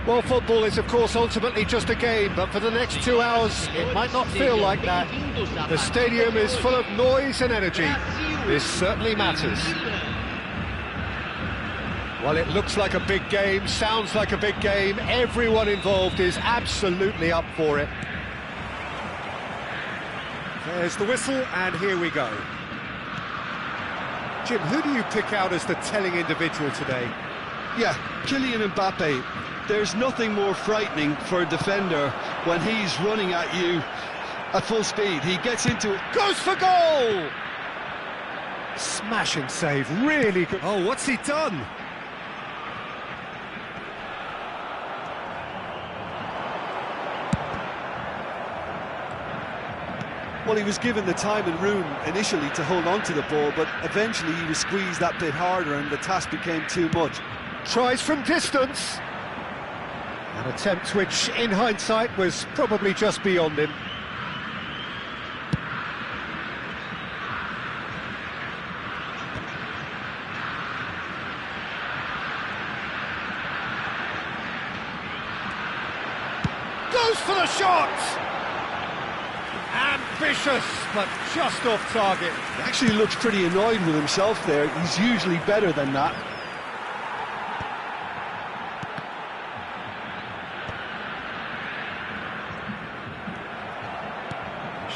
Well, football is, of course, ultimately just a game, but for the next 2 hours, it might not feel like that. The stadium is full of noise and energy. This certainly matters. Well, it looks like a big game, sounds like a big game. Everyone involved is absolutely up for it. There's the whistle, and here we go. Jim, who do you pick out as the telling individual today? Yeah, Kylian Mbappe. There's nothing more frightening for a defender when he's running at you at full speed. He gets into it. Goes for goal! Smashing save, really good. Oh, what's he done? Well, he was given the time and room initially to hold on to the ball, but eventually he was squeezed that bit harder and the task became too much. Tries from distance. An attempt which, in hindsight, was probably just beyond him. Goes for the shot! Ambitious, but just off target. He actually looks pretty annoyed with himself there. He's usually better than that.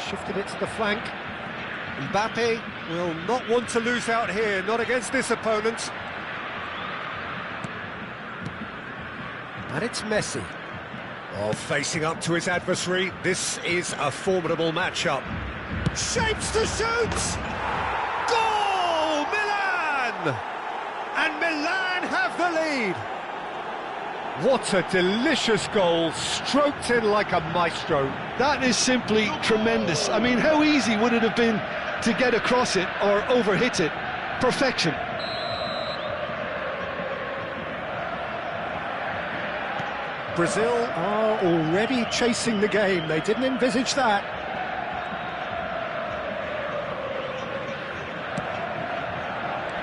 Shifted it to the flank. Mbappe will not want to lose out here, not against this opponent. And it's Messi. Oh, facing up to his adversary, this is a formidable matchup. Shapes to shoot! Goal! Milan! And Milan have the lead! What a delicious goal, stroked in like a maestro. That is simply tremendous. I mean, how easy would it have been to get across it or overhit it? Perfection. Brazil are already chasing the game. They didn't envisage that.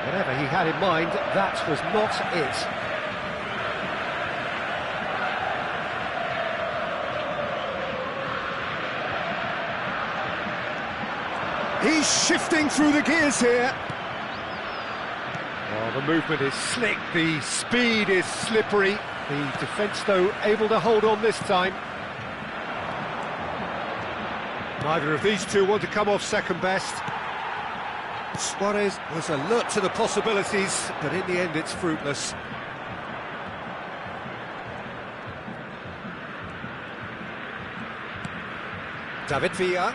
Whatever he had in mind, that was not it. He's shifting through the gears here. Oh, the movement is slick, the speed is slippery. The defence, though, able to hold on this time. Neither of these two want to come off second best. Suarez was alert to the possibilities, but in the end it's fruitless. David Villa.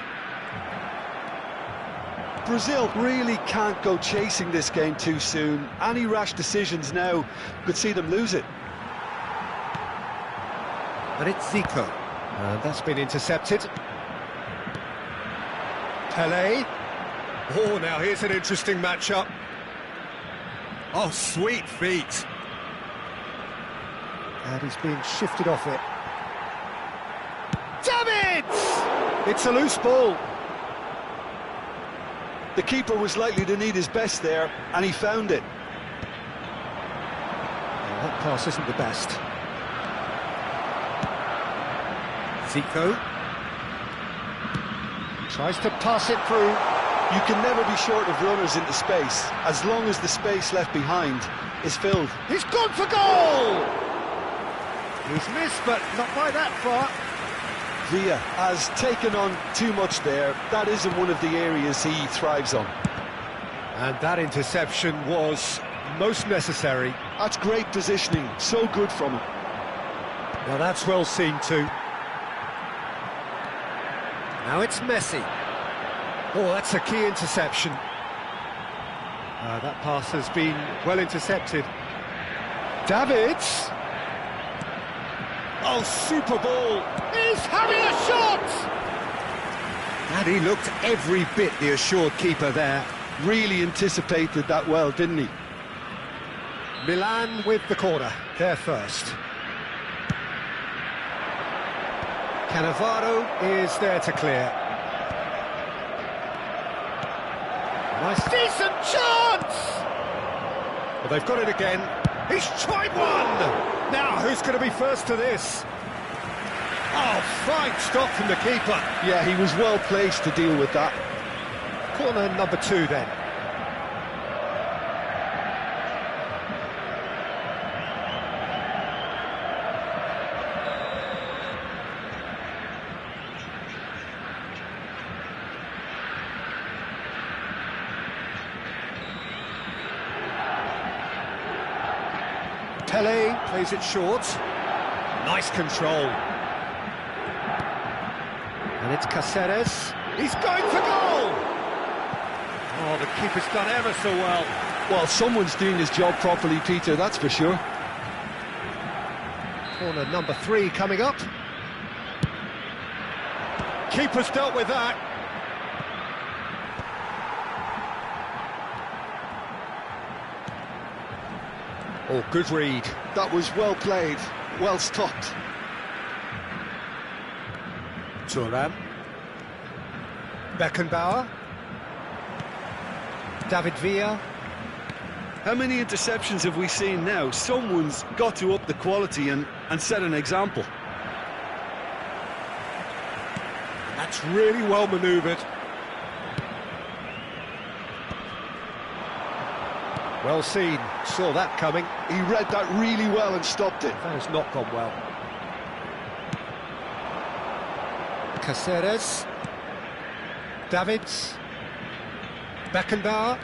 Brazil really can't go chasing this game too soon. Any rash decisions now could see them lose it. And it's Zico. And that's been intercepted. Pelé. Oh, now here's an interesting matchup. Oh, sweet feet. And he's being shifted off it. Damn it! It's a loose ball. The keeper was likely to need his best there, and he found it. Well, that pass isn't the best. Zico tries to pass it through. You can never be short of runners into space, as long as the space left behind is filled. He's gone for goal! He's missed, but not by that far. Villa has taken on too much there. That isn't one of the areas he thrives on. And that interception was most necessary. That's great positioning, so good from him. Now that's well seen too. Now it's Messi. Oh, that's a key interception. That pass has been well intercepted. Davids. Oh, super ball. He's having a shot! And he looked every bit the assured keeper there. Really anticipated that well, didn't he? Milan with the corner, they're first. Cannavaro is there to clear. Nice, decent chance! Well, they've got it again. He's tried one! Now, who's going to be first to this? Oh, fine stop from the keeper. Yeah, he was well placed to deal with that. Corner number 2 then. Pele plays it short. Nice control. And it's Cáceres. He's going for goal! Oh, the keeper's done ever so well. Well, someone's doing his job properly, Peter, that's for sure. Corner number 3 coming up. Keeper's dealt with that. Oh, good read. That was well played, well stopped. Thuram. Beckenbauer. David Villa. How many interceptions have we seen now? Someone's got to up the quality and set an example. That's really well manoeuvred. Well seen, saw that coming. He read that really well and stopped it. That has not gone well. Cáceres. Davids. Beckenbauer.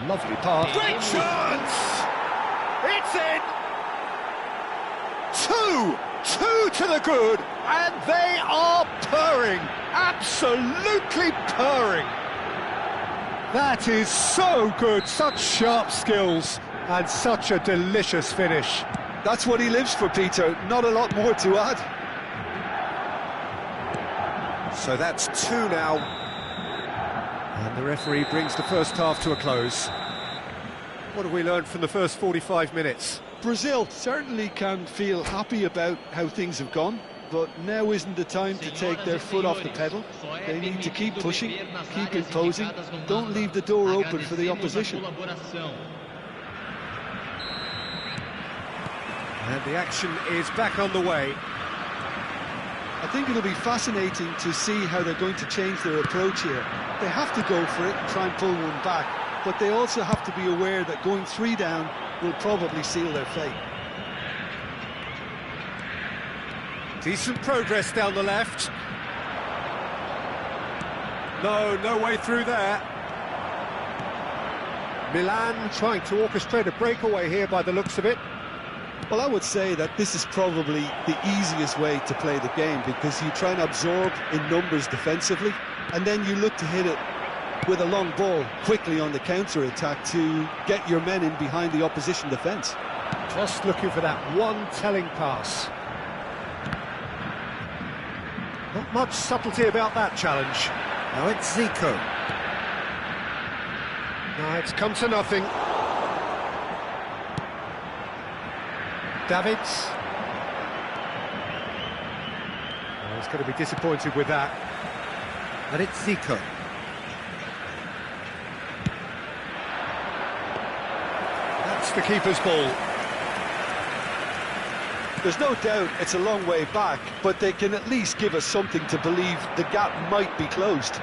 Lovely pass. Great chance! It's in! 2 to the good, and they are purring. Absolutely purring. That is so good, such sharp skills, and such a delicious finish. That's what he lives for, Peter, not a lot more to add. So that's 2 now. And the referee brings the first half to a close. What have we learned from the first 45 minutes? Brazil certainly can feel happy about how things have gone, but now isn't the time to take their foot off the pedal. They need to keep pushing, keep imposing, don't leave the door open for the opposition. And the action is back on the way. I think it'll be fascinating to see how they're going to change their approach here. They have to go for it and try and pull one back, but they also have to be aware that going 3 down will probably seal their fate. Decent progress down the left. No way through there. Milan trying to orchestrate a breakaway here by the looks of it. Well, I would say that this is probably the easiest way to play the game, because you try and absorb in numbers defensively, and then you look to hit it with a long ball quickly on the counter-attack to get your men in behind the opposition defence. Just looking for that one telling pass. Not much subtlety about that challenge. Now it's Zico. Now it's come to nothing. Davids. Oh, he's going to be disappointed with that. And it's Zico. That's the keeper's ball. There's no doubt it's a long way back, but they can at least give us something to believe the gap might be closed.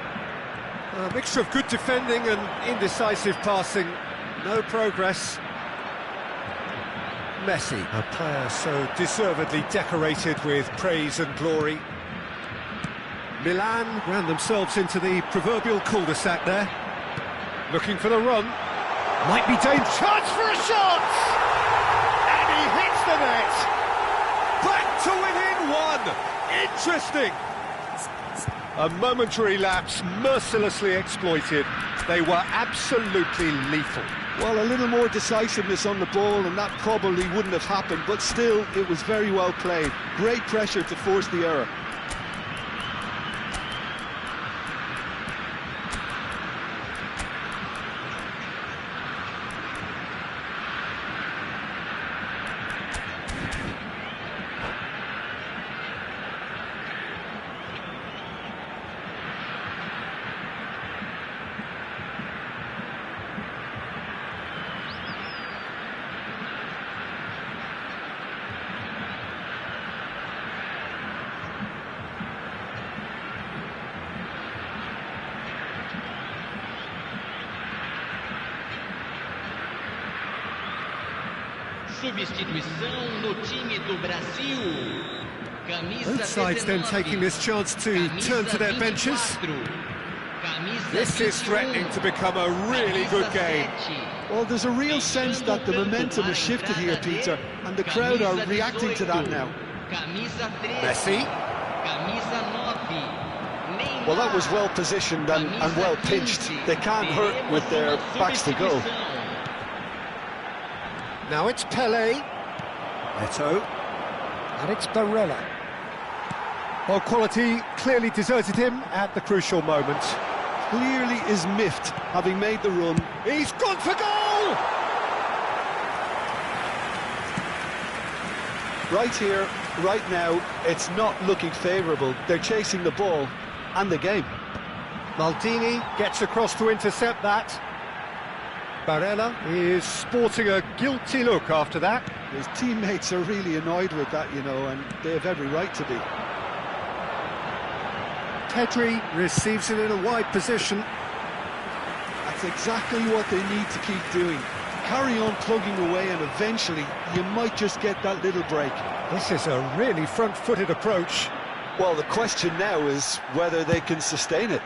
A mixture of good defending and indecisive passing. No progress. Messi, a player so deservedly decorated with praise and glory. Milan ran themselves into the proverbial cul-de-sac there. Looking for the run. Might be dangerous. Chance for a shot! And he hits the net! Back to within 1! Interesting! A momentary lapse, mercilessly exploited. They were absolutely lethal. Well, a little more decisiveness on the ball and that probably wouldn't have happened, but still, it was very well played. Great pressure to force the error. Substituição no time do Brasil. Both sides then taking this chance to turn to their benches. This is threatening to become a really good game. Well, there's a real sense that the momentum has shifted here, Peter, and the crowd are reacting to that now. Messi. Well, that was well positioned and well pinched. They can't hurt with their backs to goal. Now it's Pele. Eto. And it's Barella. Well, quality clearly deserted him at the crucial moment. Clearly is miffed, having made the run. He's gone for goal! Right here, right now, it's not looking favourable. They're chasing the ball and the game. Maldini gets across to intercept that. Barella is sporting a guilty look after that. His teammates are really annoyed with that, you know, and they have every right to be. Pedri receives it in a wide position. That's exactly what they need to keep doing. Carry on plugging away and eventually you might just get that little break. This is a really front-footed approach. Well, the question now is whether they can sustain it.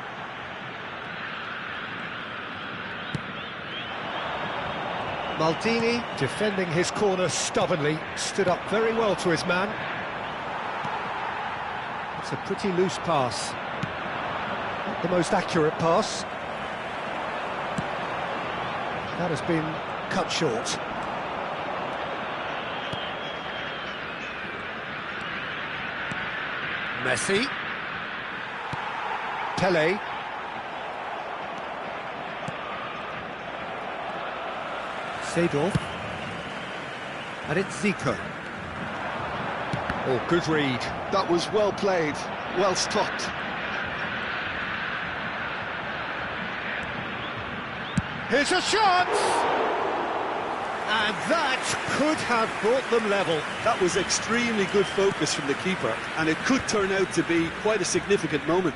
Maldini, defending his corner stubbornly, stood up very well to his man. It's a pretty loose pass. Not the most accurate pass. That has been cut short. Messi. Pele. Seedorf. And it's Zico. Oh, good read. That was well played, well stopped. Here's a chance! And that could have brought them level. That was extremely good focus from the keeper, and it could turn out to be quite a significant moment.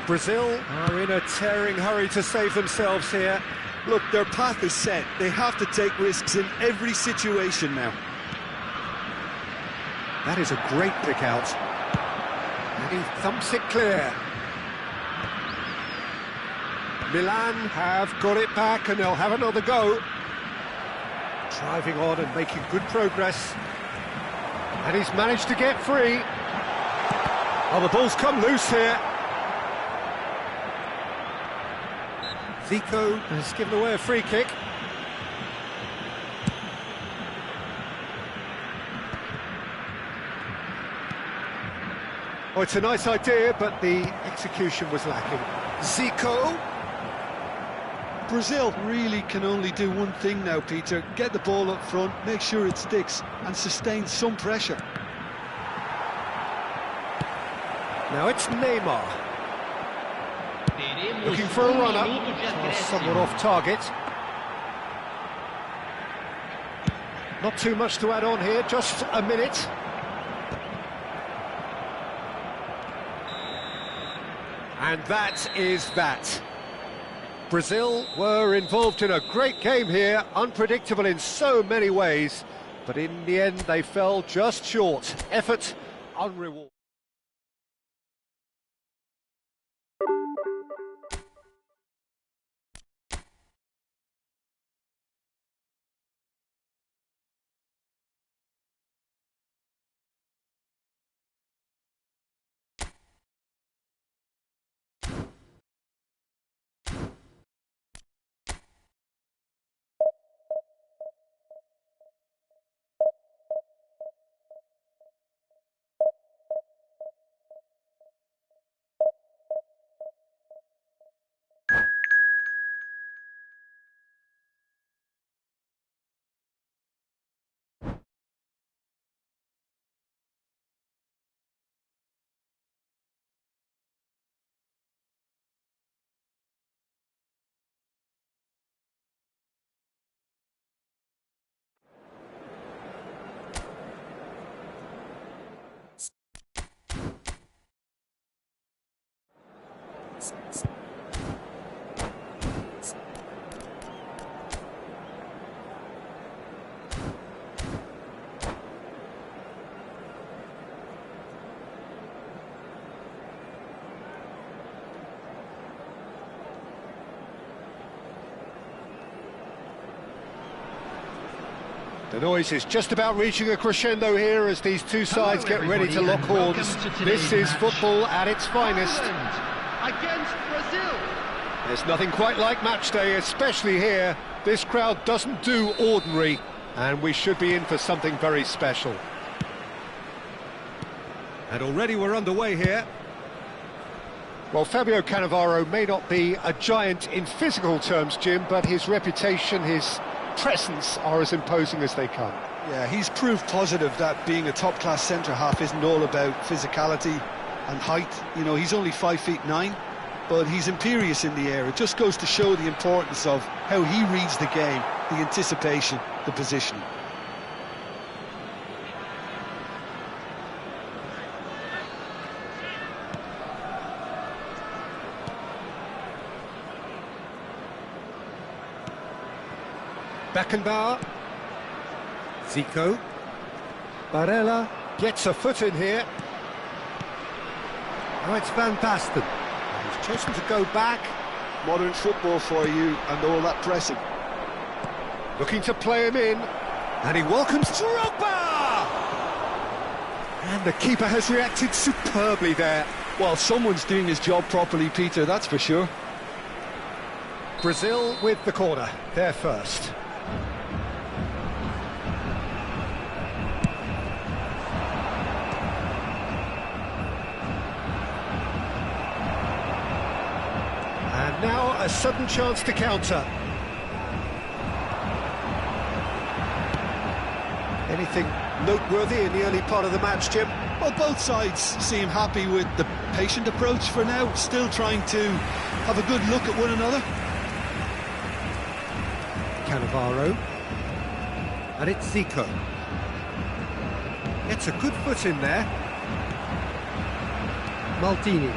Brazil are in a tearing hurry to save themselves here. Look, their path is set. They have to take risks in every situation now. That is a great pick out. And he thumps it clear. Milan have got it back and they'll have another go. Driving on and making good progress. And he's managed to get free. Oh, the ball's come loose here. Zico has given away a free kick. Oh, it's a nice idea, but the execution was lacking. Zico. Brazil really can only do one thing now, Peter. Get the ball up front, make sure it sticks, and sustain some pressure. Now it's Neymar. Looking for a runner. Somewhat off target. Not too much to add on here, just a minute. And that is that. Brazil were involved in a great game here, unpredictable in so many ways, but in the end they fell just short. Effort unrewarded. The noise is just about reaching a crescendo here as these two sides get ready to lock horns. This is football at its finest. Against Brazil. There's nothing quite like match day, especially here. This crowd doesn't do ordinary, and we should be in for something very special. And already we're underway here. Well, Fabio Cannavaro may not be a giant in physical terms, Jim, but his reputation, his presence are as imposing as they come. Yeah, he's proof positive that being a top-class centre-half isn't all about physicality and height. You know, he's only 5'9", but he's imperious in the air. It just goes to show the importance of how he reads the game, the anticipation, the positioning. Beckenbauer. Zico. Barella gets a foot in here. Now it's Van Basten. He's chosen to go back. Modern football for you and all that pressing. Looking to play him in. And he welcomes Drogba! And the keeper has reacted superbly there. Well, someone's doing his job properly, Peter, that's for sure. Brazil with the corner. They're first. And now a sudden chance to counter. Anything noteworthy in the early part of the match, Jim? Well, both sides seem happy with the patient approach for now, still trying to have a good look at one another. Cannavaro. And it's Zico. Gets a good foot in there. Maldini.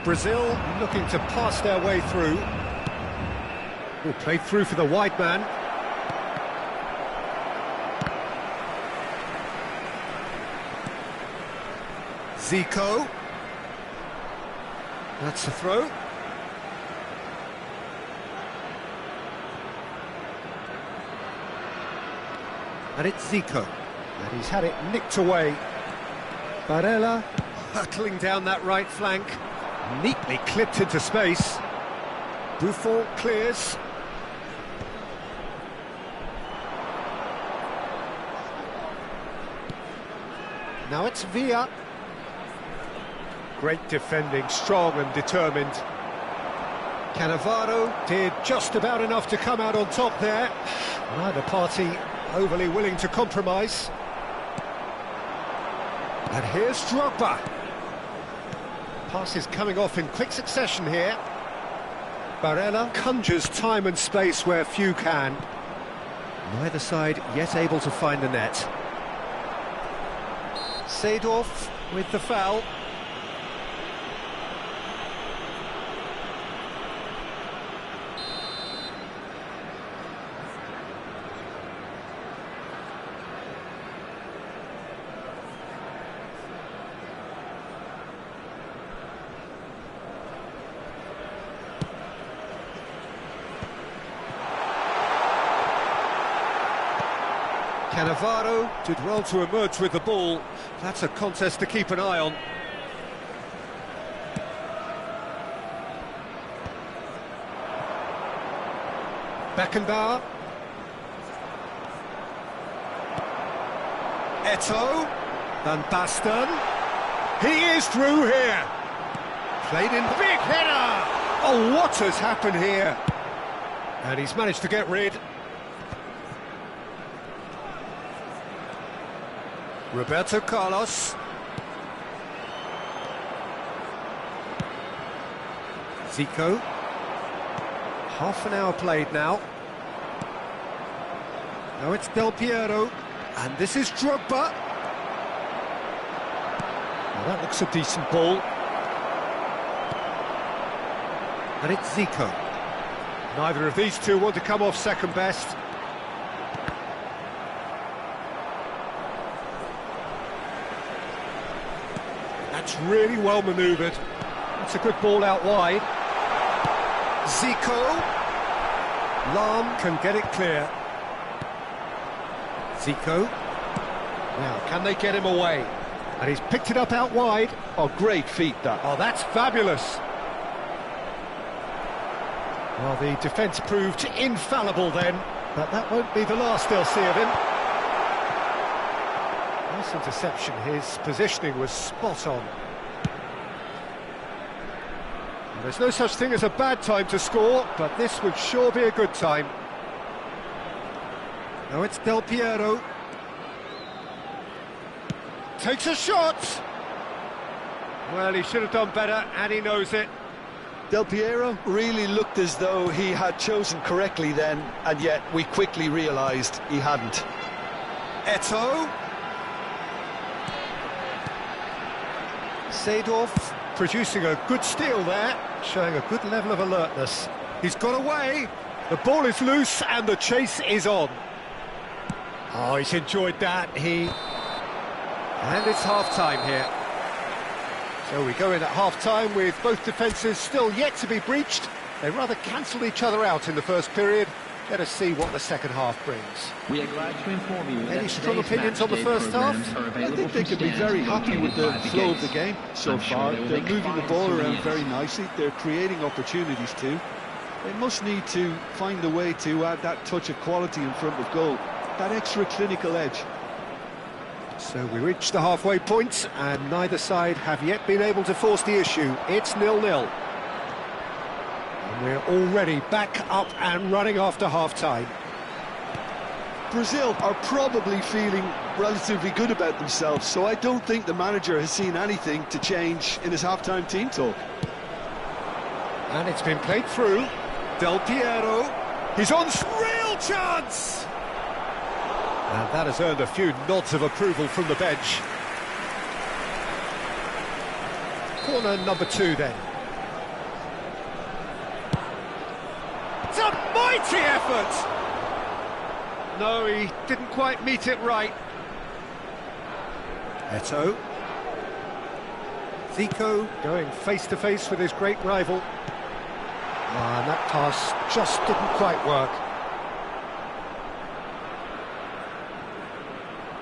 Brazil looking to pass their way through. Oh, played through for the wide man. Zico. That's the throw. And it's Zico. And he's had it nicked away. Barella hurtling down that right flank. Neatly clipped into space. Buffon clears. Now it's Villa. Great defending, strong and determined. Cannavaro did just about enough to come out on top there. Neither party overly willing to compromise. And here's Drogba. Passes coming off in quick succession here. Barella conjures time and space where few can. Neither side yet able to find the net. Seedorf with the foul. Cannavaro did well to emerge with the ball. That's a contest to keep an eye on. Beckenbauer. Eto'o. Van Basten. He is through here. Played in big header. Oh, what has happened here? And he's managed to get rid. Roberto Carlos. Zico. Half an hour played now. Now it's Del Piero. And this is Drogba. Well, that looks a decent ball. And it's Zico. Neither of these two want to come off second best. That's really well manoeuvred. That's a good ball out wide. Zico. Lam can get it clear. Zico. Now, can they get him away? And he's picked it up out wide. Oh, great feat, that. Oh, that's fabulous. Well, the defence proved infallible then, but that won't be the last they'll see of him. Nice interception. His positioning was spot on. And there's no such thing as a bad time to score, but this would sure be a good time. Now it's Del Piero. Takes a shot! Well, he should have done better, and he knows it. Del Piero really looked as though he had chosen correctly then, and yet we quickly realised he hadn't. Eto'o. Seedorf producing a good steal there, showing a good level of alertness. He's got away, the ball is loose and the chase is on. Oh, he's enjoyed that, And it's half-time here. So we go in at half-time with both defences still yet to be breached. They rather cancelled each other out in the first period. Let us see what the second half brings. We are glad to inform you Any strong opinions on the first half? I think they could be very happy with the flow of the game so far. They're moving the ball around very nicely. They're creating opportunities too. They must need to find a way to add that touch of quality in front of goal, that extra clinical edge. So we reach the halfway point, and neither side have yet been able to force the issue. It's 0-0. And we're already back up and running after half-time. Brazil are probably feeling relatively good about themselves, so I don't think the manager has seen anything to change in his half-time team talk. And it's been played through. Del Piero. He's on real chance! And that has earned a few nods of approval from the bench. Corner number 2 then. It's a mighty effort! No, he didn't quite meet it right. Eto'o. Zico going face-to-face with his great rival. And that pass just didn't quite work.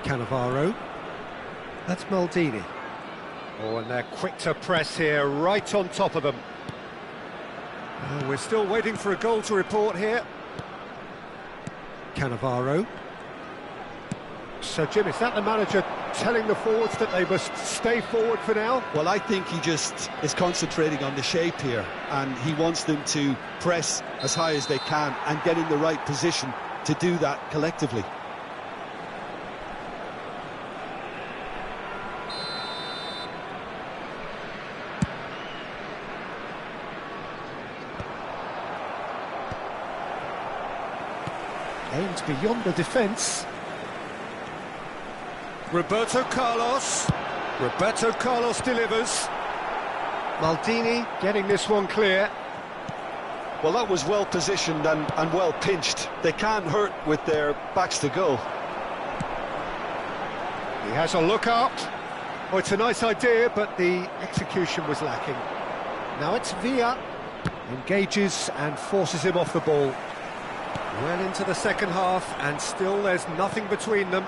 Cannavaro. That's Maldini. Oh, and they're quick to press here, right on top of them. Oh, we're still waiting for a goal to report here. Cannavaro. So, Jim, is that the manager telling the forwards that they must stay forward for now? Well, I think he just is concentrating on the shape here, and he wants them to press as high as they can and get in the right position to do that collectively. Aims beyond the defence. Roberto Carlos. Roberto Carlos delivers. Maldini getting this one clear. Well, that was well positioned and well pinched. They can't hurt with their backs to goal. He has a look up. Oh, it's a nice idea, but the execution was lacking. Now it's Villa. Engages and forces him off the ball. Well into the second half, and still there's nothing between them.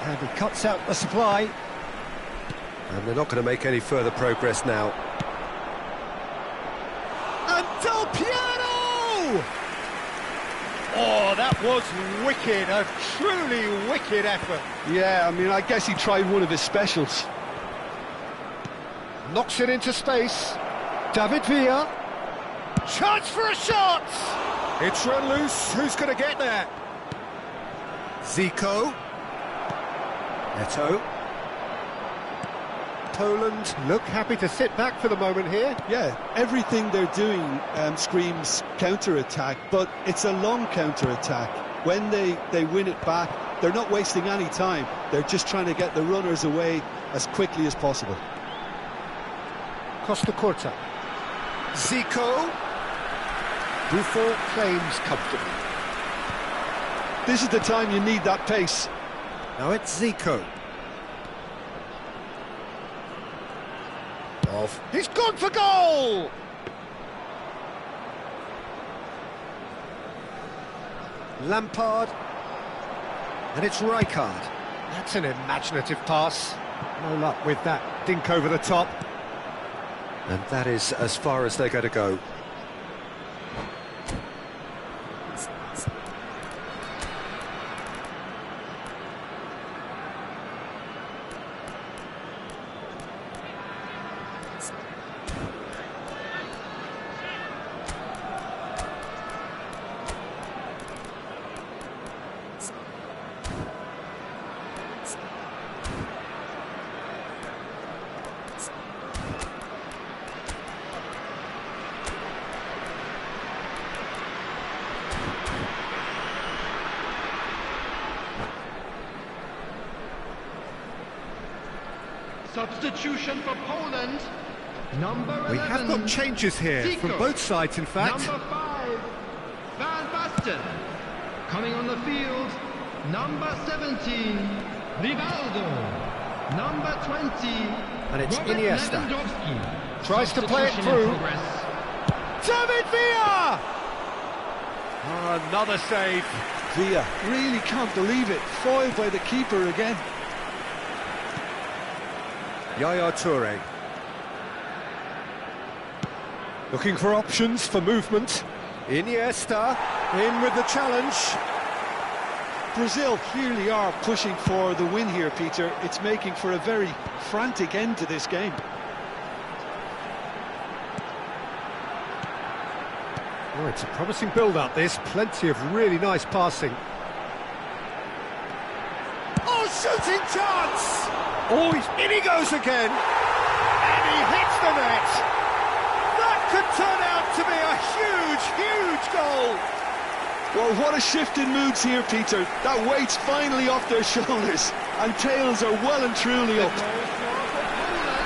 And he cuts out the supply. And they're not going to make any further progress now. And Del Piero! Oh, that was wicked, a truly wicked effort. Yeah, I mean, I guess he tried one of his specials. Knocks it into space. David Villa. Chance for a shot! It's run loose, who's going to get there? Zico. Eto'o. Poland look happy to sit back for the moment here. Yeah, everything they're doing screams counter-attack, but it's a long counter-attack. When they win it back, they're not wasting any time. They're just trying to get the runners away as quickly as possible. Costa Curta. Zico. Buffon claims comfortably. This is the time you need that pace. Now it's Zico. Off. He's gone for goal! Lampard. And it's Rijkaard. That's an imaginative pass. No luck with that dink over the top. And that is as far as they're going to go. Substitution for Poland. Number 11. We have got changes here Zico. from both sides, in fact. Number 5, Van Basten. Coming on the field, number 17, Rivaldo. Number 20, And it's Robert Iniesta. Lewandowski. Tries to play it Substitution in through. progress. David Villa! Oh, another save. Villa, really can't believe it. Foiled by the keeper again. Yaya Toure. Looking for options for movement. Iniesta in with the challenge. Brazil clearly are pushing for the win here, Peter. It's making for a very frantic end to this game. Oh, it's a promising build-up, this. Plenty of really nice passing. Oh, shooting chance! Oh, in he goes again! And he hits the net! That could turn out to be a huge, huge goal! Well, what a shift in moods here, Peter. That weight's finally off their shoulders, and tails are well and truly up.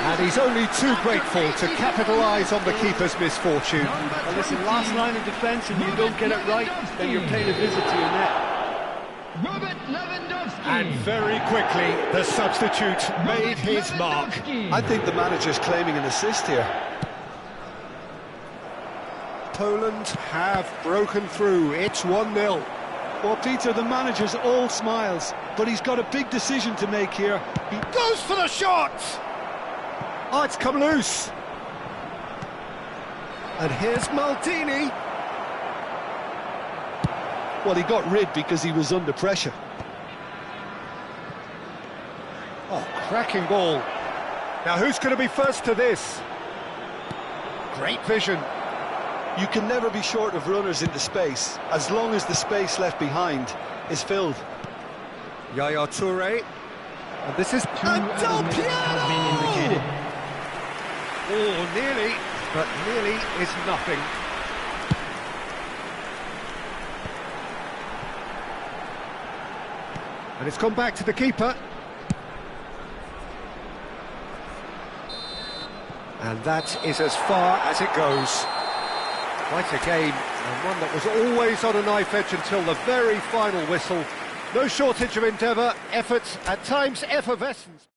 And he's only too grateful to capitalise on the keeper's misfortune. Well, listen, last line of defence, and you don't get it right, then you're paying a visit to your net. Robert Lewandowski. And very quickly, the substitute made his mark. I think the manager's claiming an assist here. Poland have broken through. It's 1-0. Well, Peter, the manager's all smiles, but he's got a big decision to make here. He goes for the shot! Oh, it's come loose. And here's Maldini. Well, he got rid because he was under pressure. Oh, cracking ball. Now, who's going to be first to this? Great vision. You can never be short of runners into space, as long as the space left behind is filled. Yaya Toure. And this is Two other minutes have been indicated. Oh, nearly, but nearly is nothing. And it's gone back to the keeper. And that is as far as it goes. Quite a game, and one that was always on a knife edge until the very final whistle. No shortage of endeavour, effort, at times effervescence.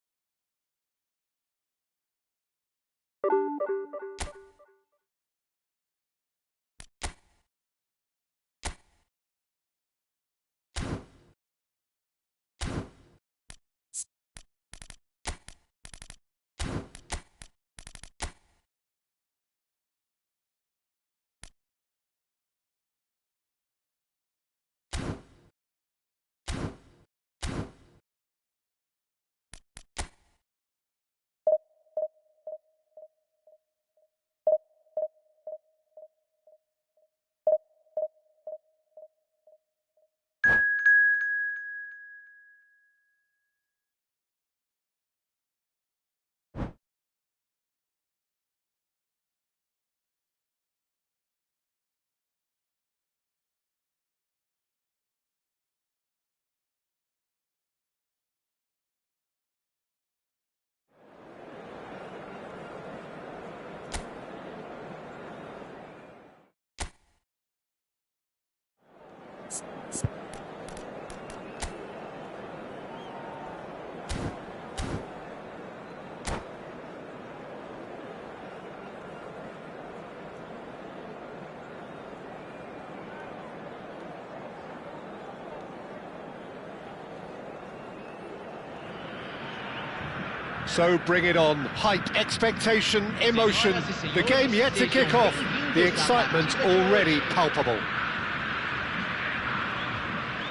So bring it on. Hype, expectation, emotion. The game yet to kick off. The excitement already palpable.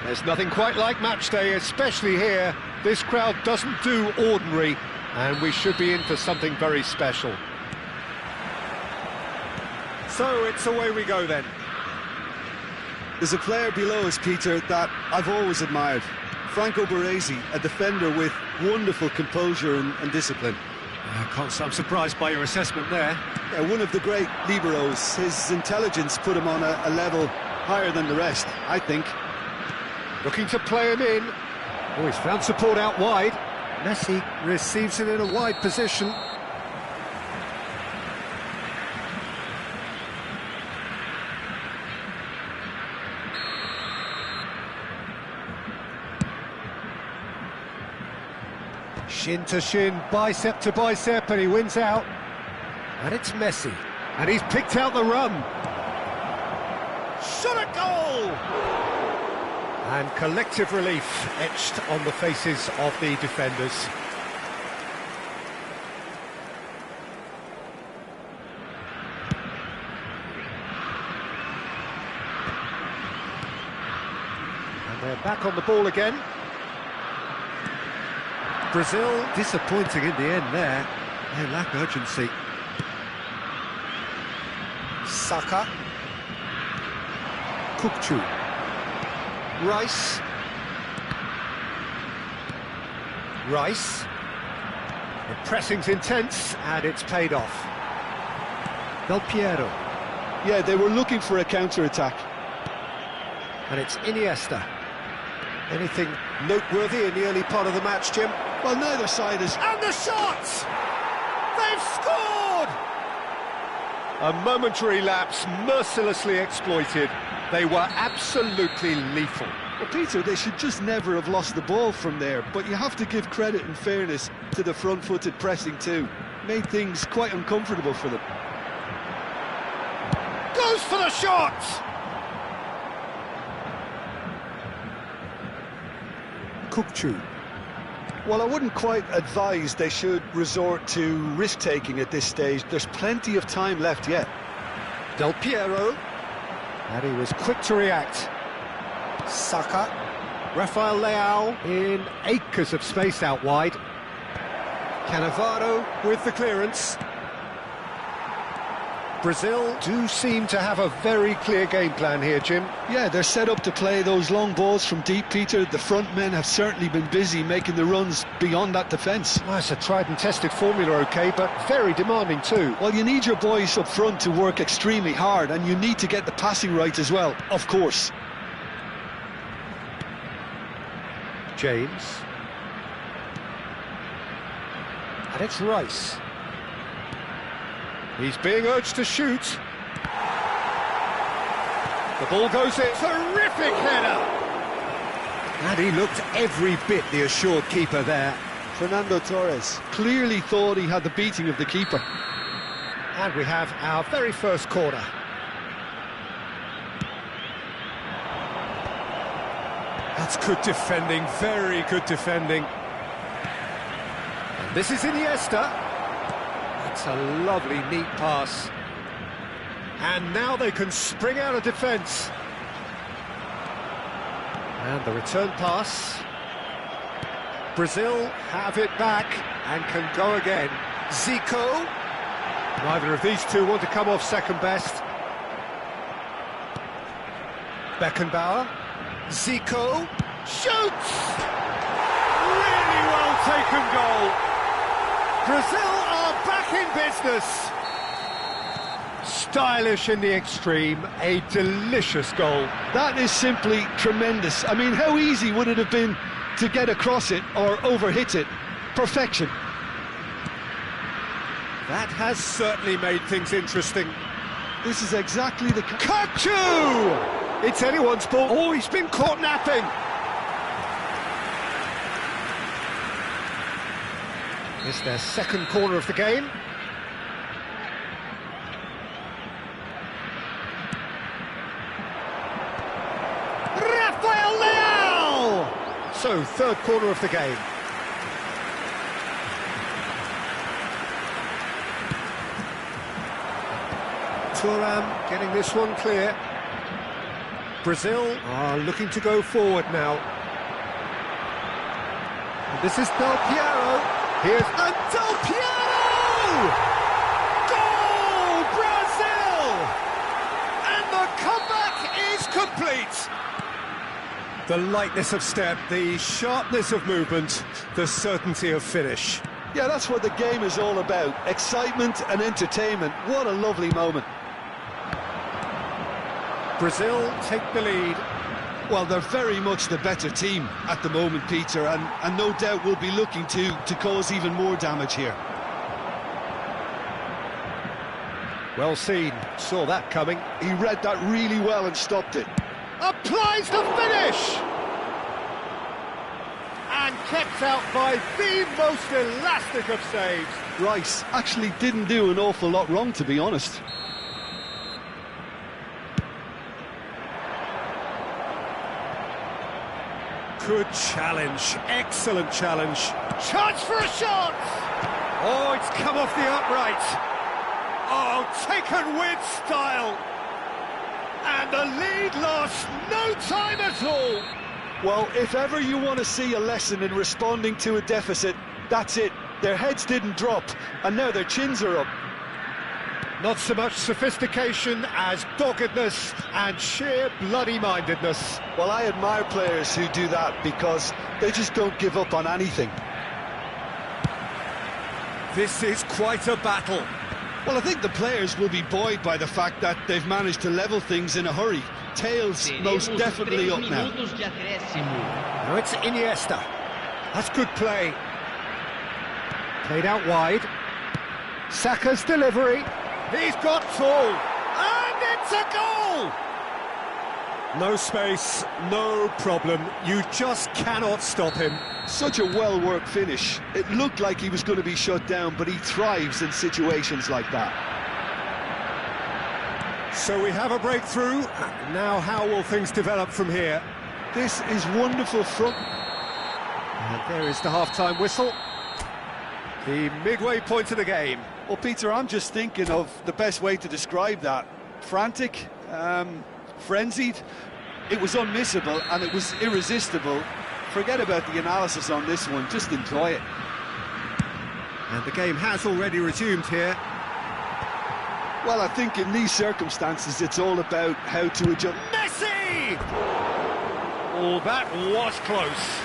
There's nothing quite like match day, especially here. This crowd doesn't do ordinary, and we should be in for something very special. So it's away we go then. There's a player below us, Peter, that I've always admired. Franco Baresi, a defender with wonderful composure and discipline. I'm surprised by your assessment there. Yeah, one of the great liberos. His intelligence put him on a level higher than the rest, I think. Looking to play him in. Oh, he's found support out wide. Messi receives it in a wide position. Shin to shin, bicep to bicep, and he wins out. And it's Messi. And he's picked out the run. Shot a goal! And collective relief etched on the faces of the defenders. And they're back on the ball again. Brazil disappointing in the end there. They lack urgency. Saka. Kukçu. Rice. The pressing's intense, and it's paid off. Del Piero. Yeah, they were looking for a counter-attack. And it's Iniesta. Anything noteworthy in the early part of the match, Jim? Well, neither side is... And the shots! They've scored! A momentary lapse mercilessly exploited. They were absolutely lethal. Well, Peter, they should just never have lost the ball from there, but you have to give credit and fairness to the front-footed pressing too. Made things quite uncomfortable for them. Goes for the shot! Kukçu. Well, I wouldn't quite advise they should resort to risk-taking at this stage. There's plenty of time left yet. Del Piero. And he was quick to react. Saka. Rafael Leao in acres of space out wide. Cannavaro with the clearance. Brazil do seem to have a very clear game plan here, Jim. Yeah, they're set up to play those long balls from deep, Peter. The front men have certainly been busy making the runs beyond that defence. Well, it's a tried and tested formula, OK, but very demanding too. Well, you need your boys up front to work extremely hard, and you need to get the passing right as well, of course. James. And it's Rice. He's being urged to shoot. The ball goes in. Terrific header! And he looked every bit the assured keeper there. Fernando Torres clearly thought he had the beating of the keeper. And we have our very first corner. That's good defending, very good defending. And this is Iniesta. That's a lovely, neat pass. And now they can spring out of defence. And the return pass. Brazil have it back and can go again. Zico. Neither of these two want to come off second best. Beckenbauer. Zico. Shoots! Really well taken goal. Brazil are back in business. Stylish in the extreme, a delicious goal. That is simply tremendous. I mean, how easy would it have been to get across it or overhit it? Perfection. That has certainly made things interesting. This is exactly the... Kukçu! It's anyone's ball. Oh, he's been caught napping. It's their second corner of the game. Rafael Leao! So, third corner of the game. Thuram getting this one clear. Brazil are looking to go forward now. And this is Del Piero. Here's Del Piero! Goal, Brazil! And the comeback is complete. The lightness of step, the sharpness of movement, the certainty of finish. Yeah, that's what the game is all about. Excitement and entertainment. What a lovely moment. Brazil take the lead. Well, they're very much the better team at the moment, Peter, and no doubt will be looking to cause even more damage here. Well seen, saw that coming. He read that really well and stopped it. Applies the finish! And kept out by the most elastic of saves. Rice actually didn't do an awful lot wrong, to be honest. Good challenge, excellent challenge. Chance for a shot! Oh, it's come off the upright. Oh, taken with style. And the lead lost no time at all. Well, if ever you want to see a lesson in responding to a deficit, that's it. Their heads didn't drop, and now their chins are up. Not so much sophistication as doggedness and sheer bloody-mindedness. Well, I admire players who do that because they just don't give up on anything. This is quite a battle. Well, I think the players will be buoyed by the fact that they've managed to level things in a hurry. Tails most definitely up now. Now it's Iniesta. That's good play. Played out wide. Saka's delivery. He's got full. And it's a goal! No space, no problem. You just cannot stop him. Such a well-worked finish. It looked like he was going to be shut down, but he thrives in situations like that. So we have a breakthrough. Now how will things develop from here? This is wonderful front. And there is the half-time whistle. The midway point of the game. Well, Peter, I'm just thinking of the best way to describe that. Frantic, frenzied. It was unmissable and it was irresistible. Forget about the analysis on this one, just enjoy it. And the game has already resumed here. Well, I think in these circumstances it's all about how to adjust. Messi! Oh, that was close.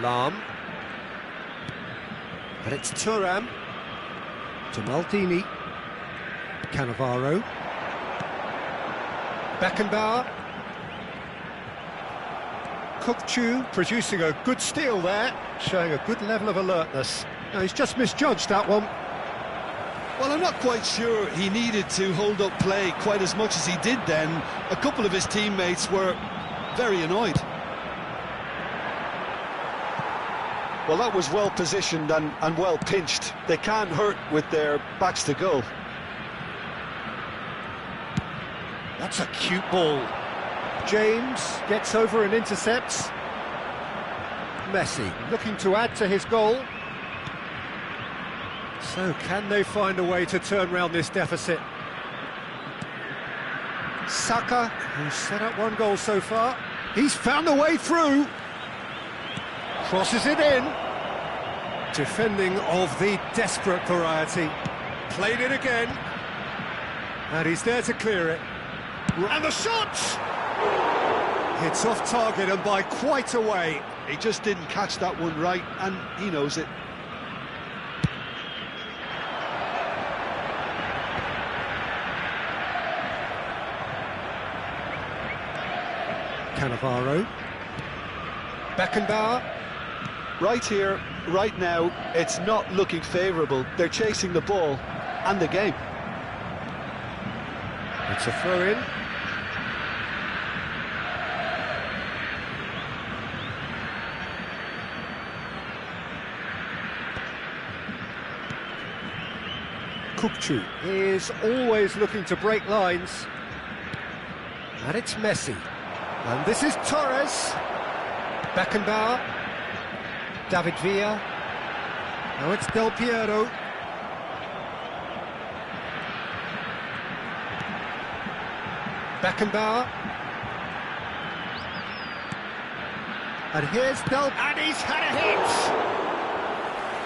Lam. And it's Thuram. To Maldini. Cannavaro. Beckenbauer. Kukçu producing a good steal there, showing a good level of alertness. No, he's just misjudged that one. Well, I'm not quite sure he needed to hold up play quite as much as he did then. A couple of his teammates were very annoyed. Well, that was well positioned and well pinched. They can't hurt with their backs to goal. That's a cute ball. James gets over and intercepts. Messi looking to add to his goal. So can they find a way to turn round this deficit? Saka, who's set up one goal so far. He's found a way through. Crosses it in. Defending of the desperate variety. Played it again. And he's there to clear it. And the shot! It's off target and by quite a way. He just didn't catch that one right, and he knows it. Cannavaro. Beckenbauer. Right here, right now, it's not looking favourable. They're chasing the ball and the game. It's a throw-in. Kukçu is always looking to break lines. And it's Messi. And this is Torres. Beckenbauer. David Villa. Now it's Del Piero. Beckenbauer. And here's and he's had a hit!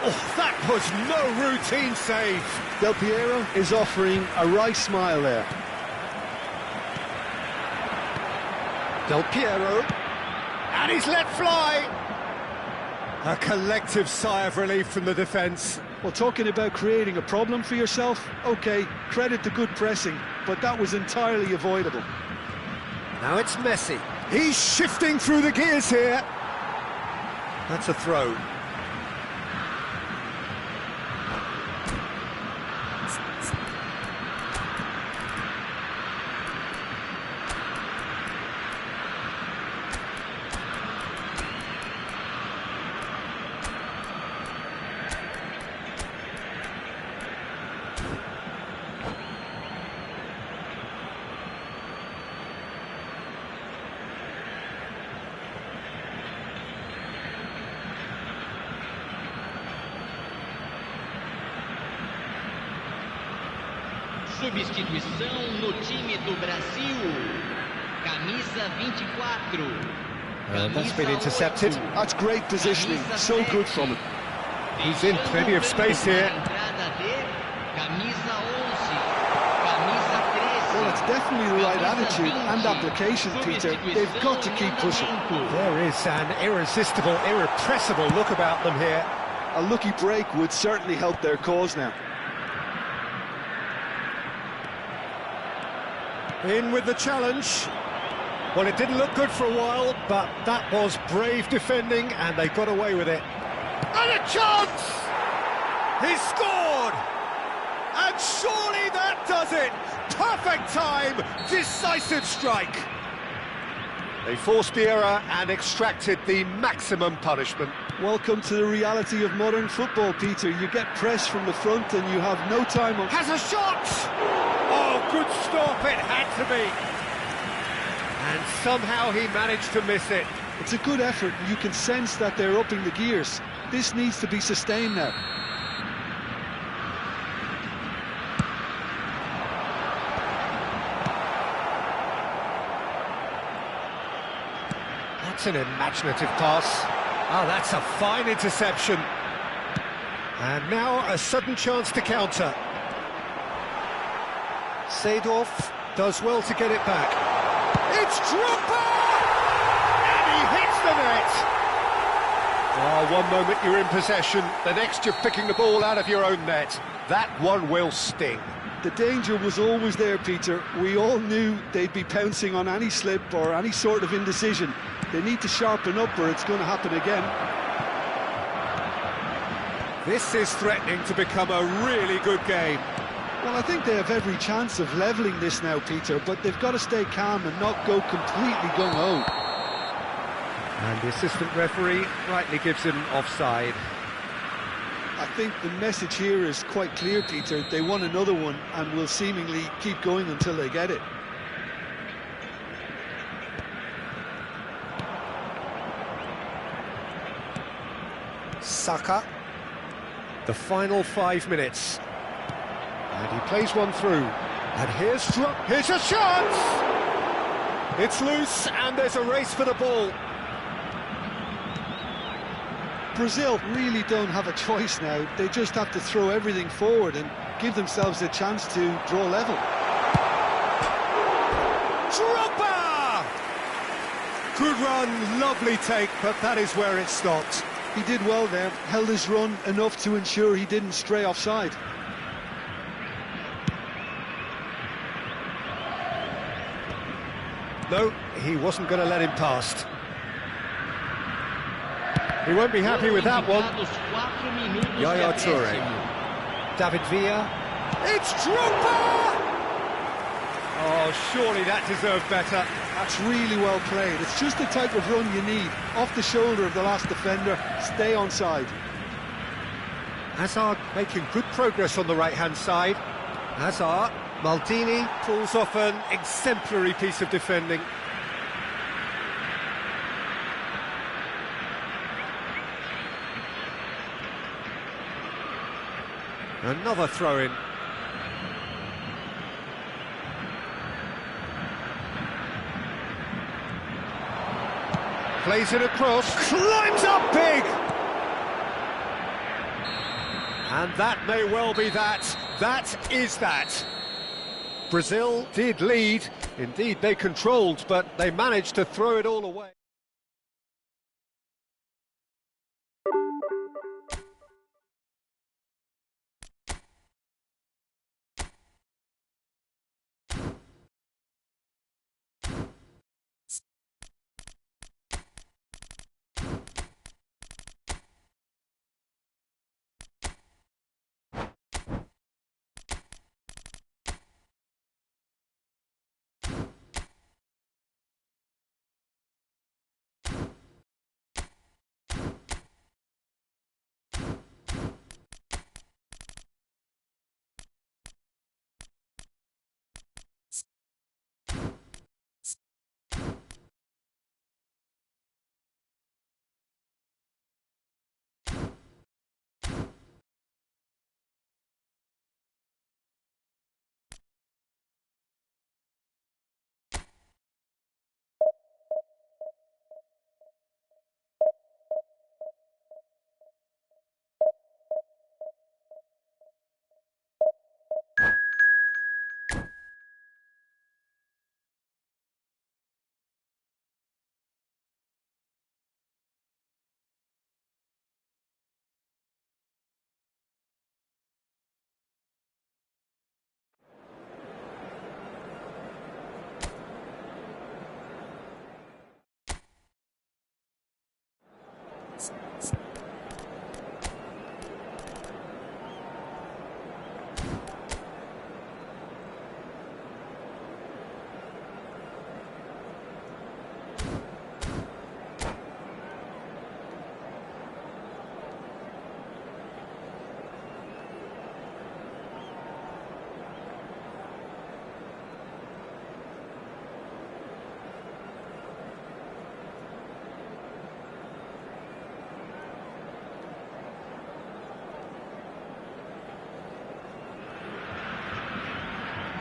Oh, that was no routine save. Del Piero is offering a right smile there. Del Piero. And he's let fly! A collective sigh of relief from the defence. Well, talking about creating a problem for yourself, OK, credit to good pressing, but that was entirely avoidable. Now it's Messi. He's shifting through the gears here. That's a throw. Substituição no time do Brasil. Camisa 24. That's been intercepted. That's great positioning, so good from him. He's in plenty of space here. Well, it's definitely the right attitude and application, Peter. They've got to keep pushing. There is an irresistible, irrepressible look about them here. A lucky break would certainly help their cause now. In with the challenge. Well, it didn't look good for a while, but that was brave defending, and they got away with it. And a chance! He scored! And surely that does it! Perfect time, decisive strike! They forced the error and extracted the maximum punishment. Welcome to the reality of modern football, Peter. You get pressed from the front and you have no time on... Has a shot! Oh, good stop, it had to be. And somehow he managed to miss it. It's a good effort, and you can sense that they're upping the gears. This needs to be sustained now. That's an imaginative pass. Oh, that's a fine interception. And now a sudden chance to counter. Seedorf does well to get it back. It's Drogba! And he hits the net! Oh, one moment you're in possession, the next you're picking the ball out of your own net. That one will sting. The danger was always there, Peter. We all knew they'd be pouncing on any slip or any sort of indecision. They need to sharpen up or it's going to happen again. This is threatening to become a really good game. Well, I think they have every chance of levelling this now, Peter, but they've got to stay calm and not go completely gung-ho. And the assistant referee rightly gives him offside. I think the message here is quite clear, Peter. They want another one and will seemingly keep going until they get it. Saka. The final 5 minutes. And he plays one through. And here's a chance! It's loose and there's a race for the ball. Brazil really don't have a choice now. They just have to throw everything forward and give themselves a chance to draw level. Drogba! Good run, lovely take, but that is where it stopped. He did well there, held his run enough to ensure he didn't stray offside. No, he wasn't going to let him past. He won't be happy with that one. Yaya Toure. David Villa. It's Drogba! Oh, surely that deserved better. That's really well played. It's just the type of run you need. Off the shoulder of the last defender, stay onside. Hazard making good progress on the right-hand side. Hazard. Maldini pulls off an exemplary piece of defending. Another throw-in. Plays it across, climbs up big! And that may well be that. That is that. Brazil did lead. Indeed, they controlled, but they managed to throw it all away.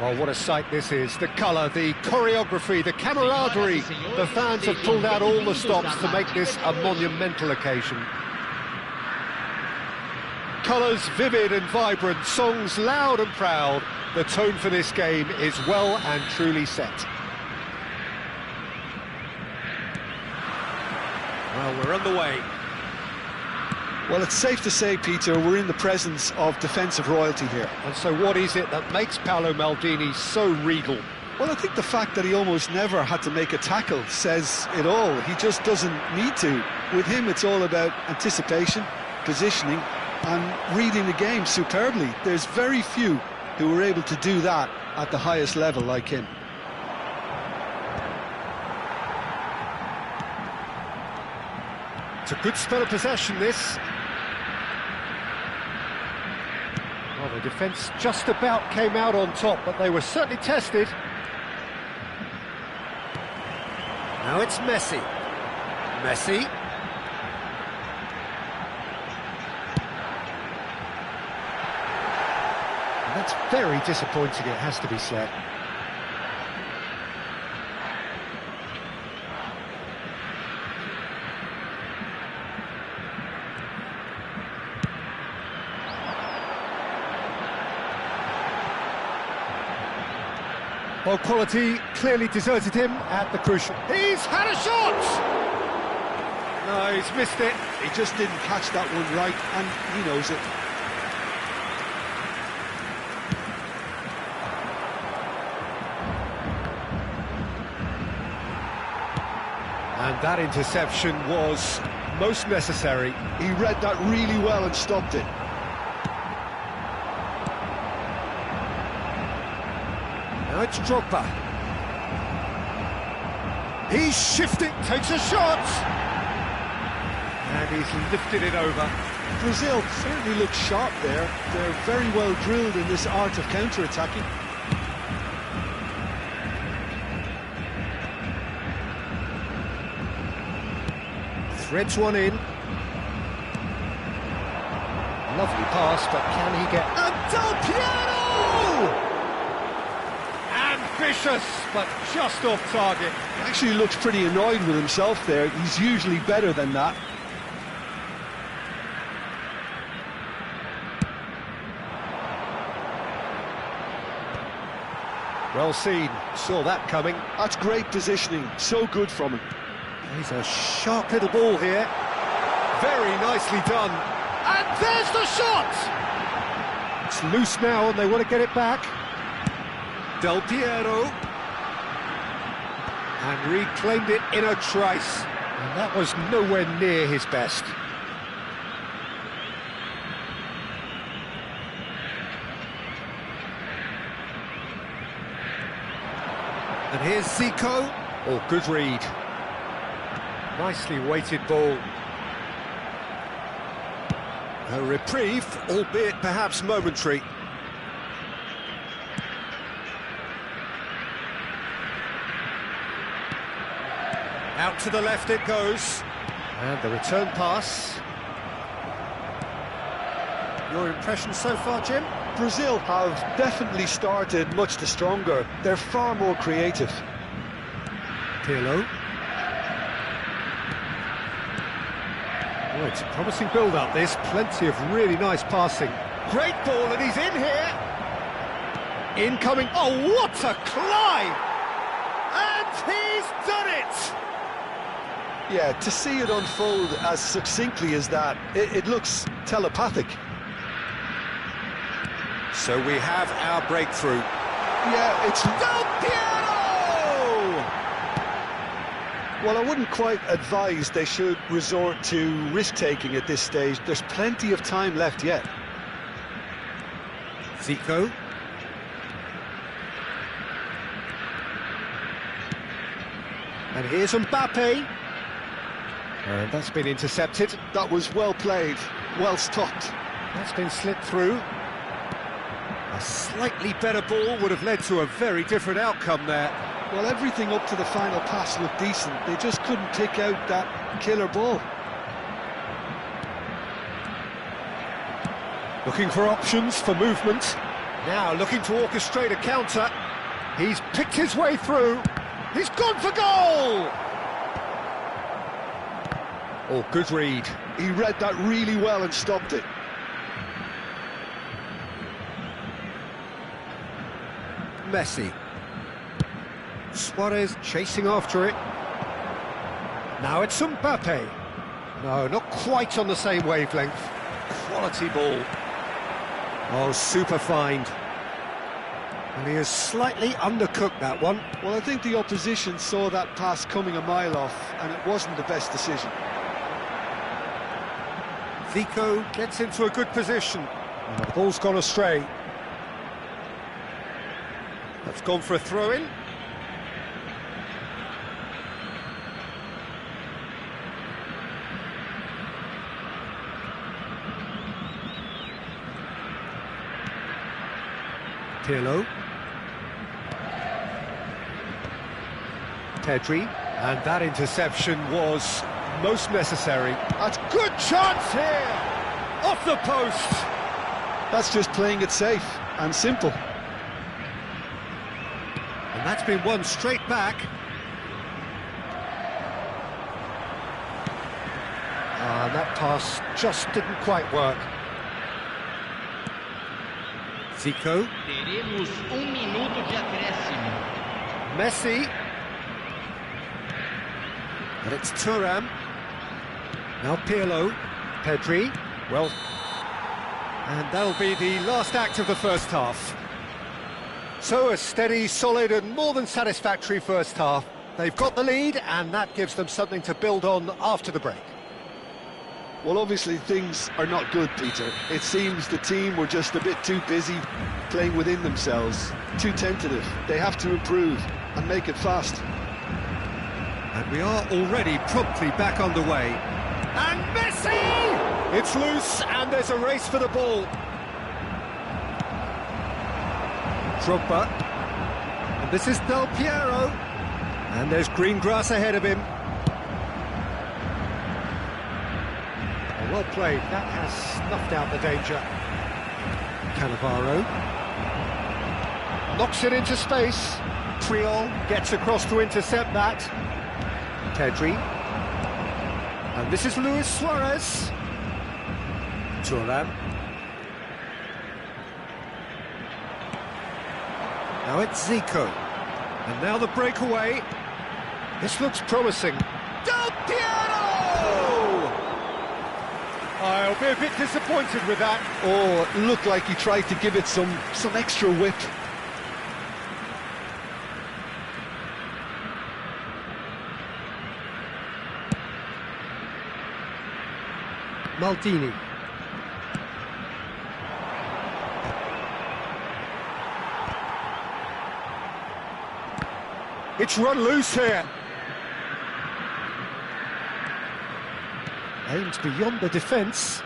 Oh, what a sight this is. The colour, the choreography, the camaraderie. The fans have pulled out all the stops to make this a monumental occasion. Colours vivid and vibrant, songs loud and proud. The tone for this game is well and truly set. Well, we're underway. Well, it's safe to say, Peter, we're in the presence of defensive royalty here. And so what is it that makes Paolo Maldini so regal? Well, I think the fact that he almost never had to make a tackle says it all. He just doesn't need to. With him, it's all about anticipation, positioning, and reading the game superbly. There's very few who are able to do that at the highest level like him. It's a good spell of possession, this. Well, the defence just about came out on top, but they were certainly tested. Now it's Messi. Messi. And that's very disappointing, it has to be said. Well, quality clearly deserted him at the crucial. He's had a shot! No, he's missed it. He just didn't catch that one right, and he knows it. And that interception was most necessary. He read that really well and stopped it. Now it's Drogba. He's shifting, takes a shot! And he's lifted it over. Brazil certainly looks sharp there. They're very well drilled in this art of counter-attacking. Threads one in. Lovely pass, but can he get... And Del Piero! Ambitious, but just off target. He actually looks pretty annoyed with himself there. He's usually better than that. Well seen, saw that coming. That's great positioning, so good from him. He's a sharp little ball here. Very nicely done. And there's the shot! It's loose now and they want to get it back. Del Piero. And reclaimed it in a trice. And that was nowhere near his best. And here's Zico. Oh, good read. Nicely weighted ball. A reprieve, albeit perhaps momentary. Out to the left it goes. And the return pass. Your impression so far, Jim? Brazil have definitely started much the stronger. They're far more creative. Pirlo. Oh, it's a promising build-up, this. Plenty of really nice passing. Great ball, and he's in here. Incoming. Oh, what a climb! And he's done it! Yeah, to see it unfold as succinctly as that, it looks telepathic. So we have our breakthrough. Yeah, it's... Del Piero! Well, I wouldn't quite advise they should resort to risk-taking at this stage. There's plenty of time left yet. Zico. And here's Mbappe. And that's been intercepted. That was well played, well stopped. That's been slipped through. A slightly better ball would have led to a very different outcome there. Well, everything up to the final pass looked decent. They just couldn't pick out that killer ball. Looking for options for movement. Now looking to orchestrate a counter. He's picked his way through. He's gone for goal! Oh, good read. He read that really well and stopped it. Messi. Suarez chasing after it. Now it's Mbappe. No, not quite on the same wavelength. Quality ball. Oh, super find. And he has slightly undercooked that one. Well, I think the opposition saw that pass coming a mile off, and it wasn't the best decision. Zico gets into a good position. Oh, the ball's gone astray. That's gone for a throw-in. Pirlo. Pedri. And that interception was most necessary. That's good chance here! Off the post! That's just playing it safe and simple. And that's been won straight back. And that pass just didn't quite work. Zico. Teremos minuto de acréscimo. Messi. And it's Thuram. Now Pirlo. Pedri. Well. And that'll be the last act of the first half. So a steady, solid and more than satisfactory first half. They've got the lead and that gives them something to build on after the break. Well, obviously things are not good, Peter. It seems the team were just a bit too busy playing within themselves, too tentative. They have to improve and make it fast. And we are already promptly back underway. And Messi! It's loose and there's a race for the ball. Drogba. And this is Del Piero. And there's green grass ahead of him. Well played, that has snuffed out the danger. Cannavaro knocks it into space. Triol gets across to intercept that. Pedri. And this is Luis Suarez. Thuram. Now it's Zico. And now the breakaway. This looks promising. Del Piero! I'll be a bit disappointed with that. Oh, it looked like he tried to give it some extra whip. Maldini. It's run loose here. Aims beyond the defence.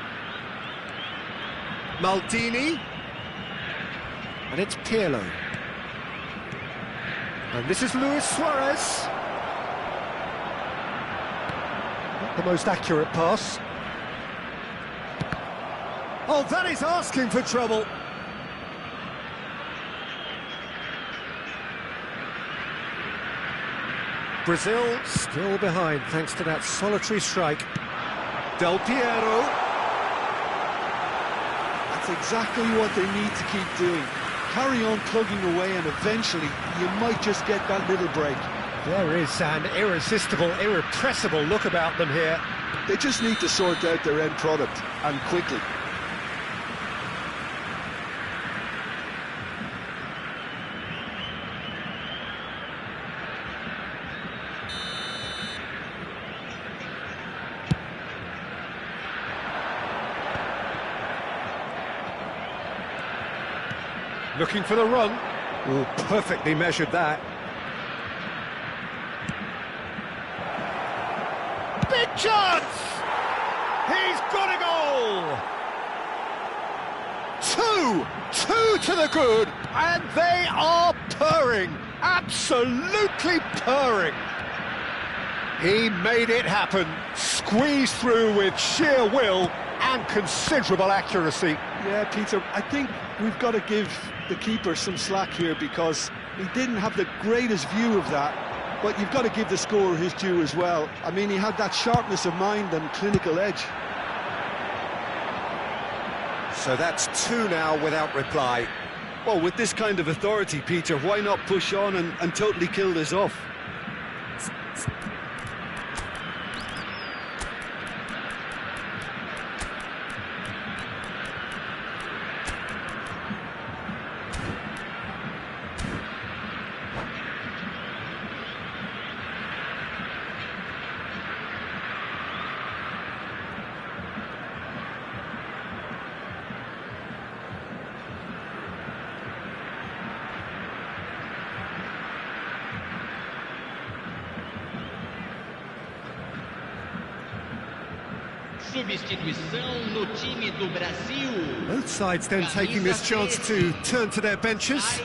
Maldini. And it's Pirlo. And this is Luis Suarez. Not the most accurate pass. Oh, that is asking for trouble. Brazil still behind thanks to that solitary strike. Del Piero. That's exactly what they need to keep doing. Carry on plugging away and eventually you might just get that little break. There is an irresistible, irrepressible look about them here. They just need to sort out their end product, and quickly. Looking for the run. Oh, perfectly measured that. Big chance! He's got a goal! Two to the good, and they are purring, absolutely purring. He made it happen, squeezed through with sheer will and considerable accuracy. Yeah, Peter, I think we've got to give the keeper some slack here because he didn't have the greatest view of that, but you've got to give the scorer his due as well. I mean, he had that sharpness of mind and clinical edge. So that's two now without reply. Well, with this kind of authority, Peter, why not push on and totally kill this off? Substituição no time do Brasil. Both sides then taking this chance to turn to their benches.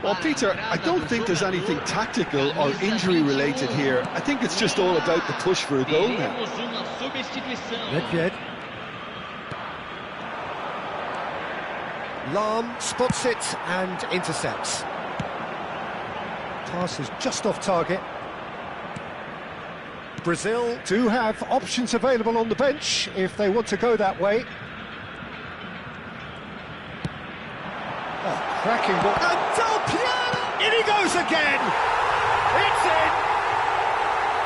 Well, Peter, I don't think there's anything tactical or injury-related here. I think it's just all about the push for a goal now. Teremos uma substituição. Nedved. Lahm spots it and intercepts. Pass is just off target. Brazil do have options available on the bench if they want to go that way. Oh, cracking ball. And Del Piero! In he goes again! It's in!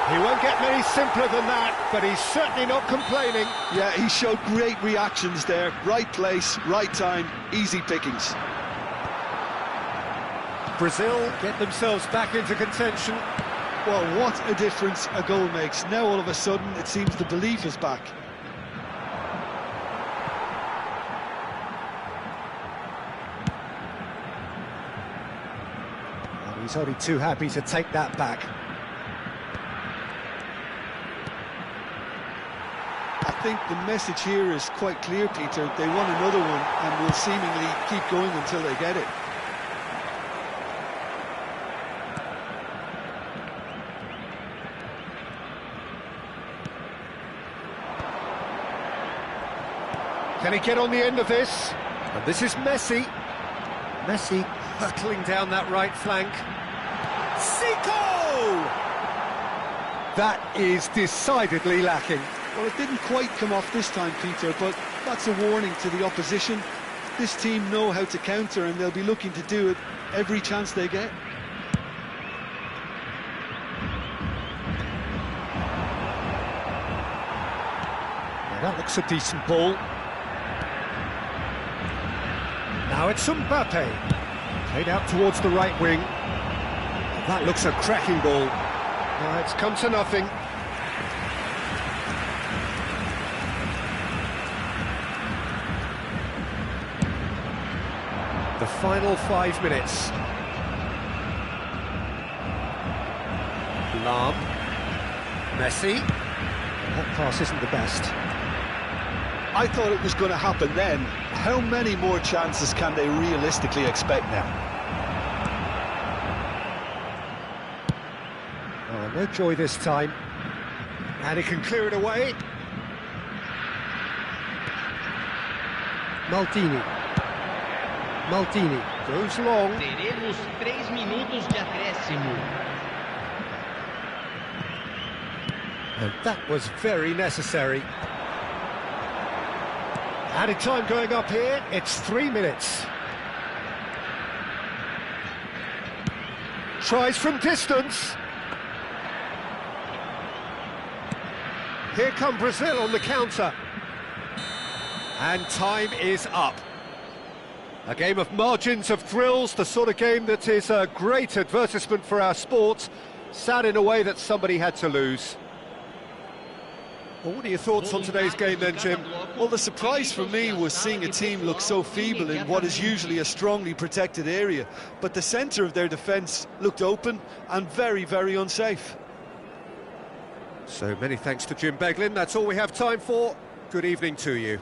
He won't get many simpler than that, but he's certainly not complaining. Yeah, he showed great reactions there. Right place, right time, easy pickings. Brazil get themselves back into contention. Well, what a difference a goal makes. Now, all of a sudden, it seems the belief is back. And he's only too happy to take that back. I think the message here is quite clear, Peter. They want another one and will seemingly keep going until they get it. Can he get on the end of this? And this is Messi. Messi hurtling down that right flank. Zico! That is decidedly lacking. Well, it didn't quite come off this time, Peter, but that's a warning to the opposition. This team know how to counter, and they'll be looking to do it every chance they get. Now that looks a decent ball. Now it's Mbappe. Played out towards the right wing. That looks a cracking ball. Now it's come to nothing. The final 5 minutes. Lam. Messi. That pass isn't the best. I thought it was going to happen then. How many more chances can they realistically expect now? Oh, no joy this time. And he can clear it away. Maldini goes long. Teremos 3 minutos de acréscimo. And that was very necessary. Added time going up here, it's 3 minutes. Tries from distance. Here come Brazil on the counter. And time is up. A game of margins, of thrills, the sort of game that is a great advertisement for our sport. Sad in a way that somebody had to lose. Well, what are your thoughts on today's game then, Jim? Well, the surprise for me was seeing a team look so feeble in what is usually a strongly protected area. But the centre of their defence looked open and very, very unsafe. So many thanks to Jim Beglin. That's all we have time for. Good evening to you.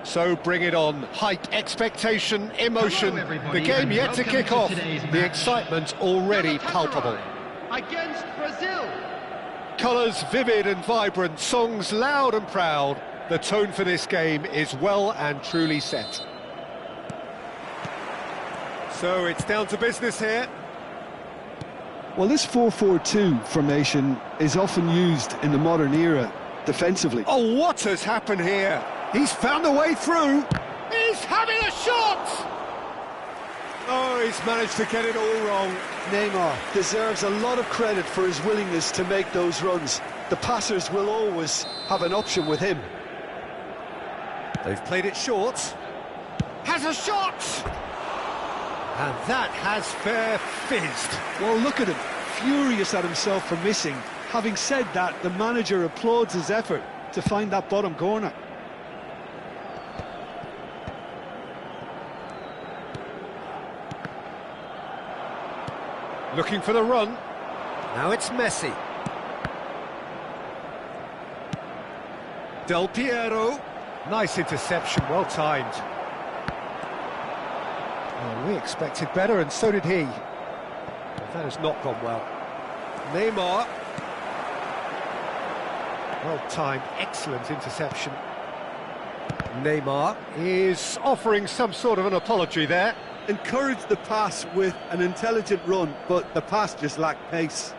So bring it on. Hype, expectation, emotion. Hello, everybody, The game and yet to welcome kick to off. today's The match. excitement already palpable. Against Brazil. Colours vivid and vibrant, songs loud and proud. The tone for this game is well and truly set. So it's down to business here. Well, this 4-4-2 formation is often used in the modern era defensively. Oh, what has happened here? He's found a way through. He's having a shot! Oh, he's managed to get it all wrong. Neymar deserves a lot of credit for his willingness to make those runs. The passers will always have an option with him. They've played it short. Has a shot! And that has fair fizzed. Well, look at him, furious at himself for missing. Having said that, the manager applauds his effort to find that bottom corner. Looking for the run. Now it's Messi. Del Piero. Nice interception, well timed. Oh, we expected better, and so did he. But that has not gone well. Neymar. Well timed, excellent interception. Neymar is offering some sort of an apology there. Encouraged the pass with an intelligent run, but the pass just lacked pace.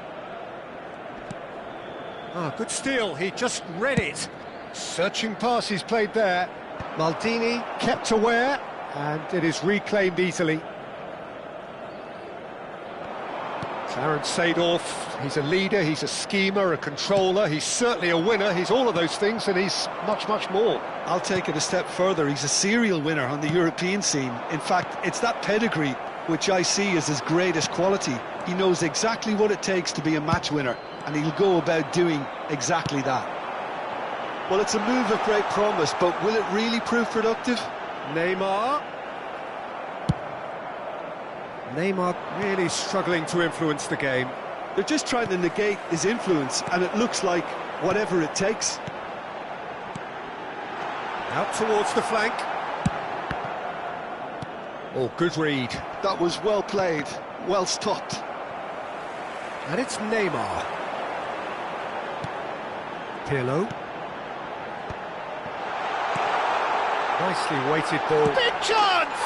Ah, good steal, he just read it. Searching pass he's played there. Maldini kept aware, and it is reclaimed easily. Clarence Seedorf, he's a leader, he's a schemer, a controller, he's certainly a winner, he's all of those things, and he's much, much more. I'll take it a step further, he's a serial winner on the European scene. In fact, it's that pedigree which I see as his greatest quality. He knows exactly what it takes to be a match winner, and he'll go about doing exactly that. Well, it's a move of great promise, but will it really prove productive? Neymar. Neymar really struggling to influence the game. They're just trying to negate his influence, and it looks like whatever it takes. Out towards the flank. Oh, good read. That was well played, well stopped. And it's Neymar. Pirlo. Nicely weighted ball. Big chance!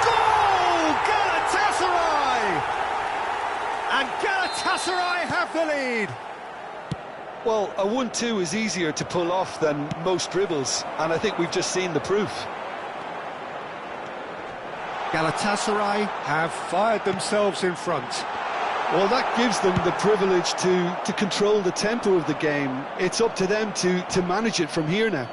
Goal! Galatasaray! And Galatasaray have the lead. Well, a 1-2 is easier to pull off than most dribbles, and I think we've just seen the proof. Galatasaray have fired themselves in front. Well, that gives them the privilege to control the tempo of the game. It's up to them to manage it from here now.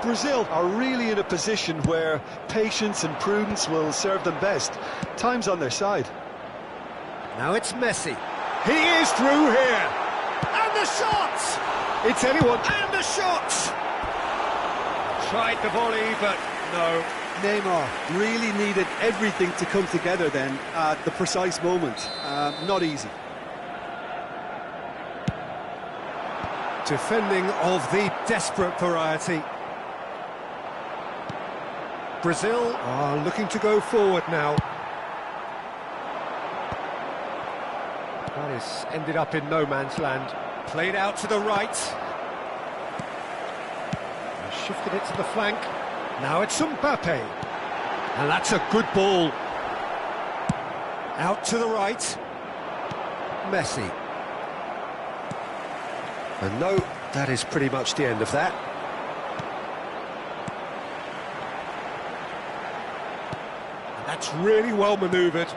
Brazil are really in a position where patience and prudence will serve them best. Time's on their side. Now it's Messi. He is through here. And the shot! It's anyone. And the shot! Tried the volley, but no. Neymar really needed everything to come together then at the precise moment. Not easy. Defending of the desperate variety. Brazil are looking to go forward now. That is ended up in no man's land. Played out to the right. Shifted it to the flank. Now it's Mbappe. And that's a good ball. Out to the right. Messi. And no, that is pretty much the end of that. And that's really well manoeuvred.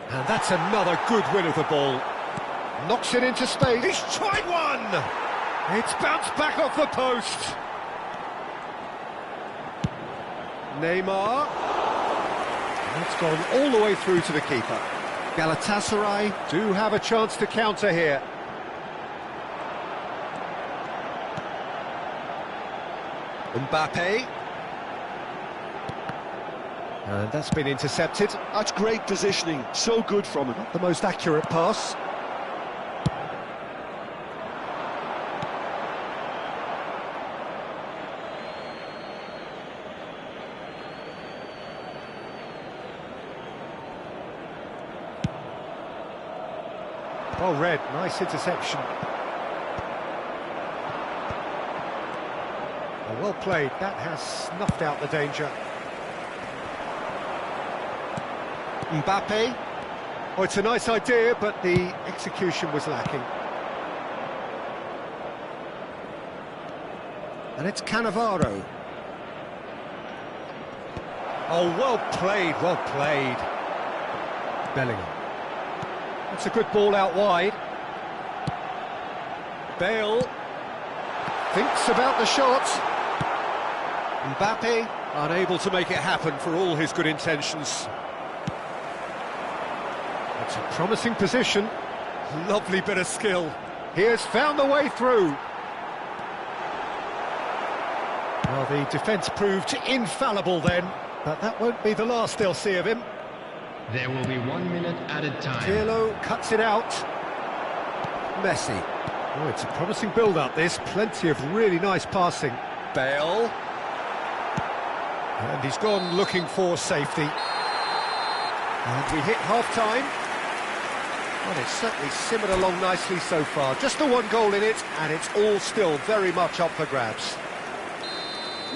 And that's another good win of the ball. Knocks it into space. He's tried one! It's bounced back off the post. Neymar. And it's gone all the way through to the keeper. Galatasaray do have a chance to counter here. Mbappe. And that's been intercepted. That's great positioning, so good from him. Not the most accurate pass. Well read, nice interception. Well played, that has snuffed out the danger. Mbappe. Oh, it's a nice idea, but the execution was lacking. And it's Cannavaro. Oh, well played, well played. Bellingham. That's a good ball out wide. Bale thinks about the shot. Mbappe unable to make it happen for all his good intentions. It's a promising position. Lovely bit of skill. He has found the way through. Well, the defence proved infallible then, but that won't be the last they'll see of him. There will be 1 minute added time. Pirlo cuts it out. Messi. Oh, it's a promising build-up, this. Plenty of really nice passing. Bale. And he's gone looking for safety. And we hit half-time. Well, it's certainly simmered along nicely so far. Just the one goal in it, and it's all still very much up for grabs.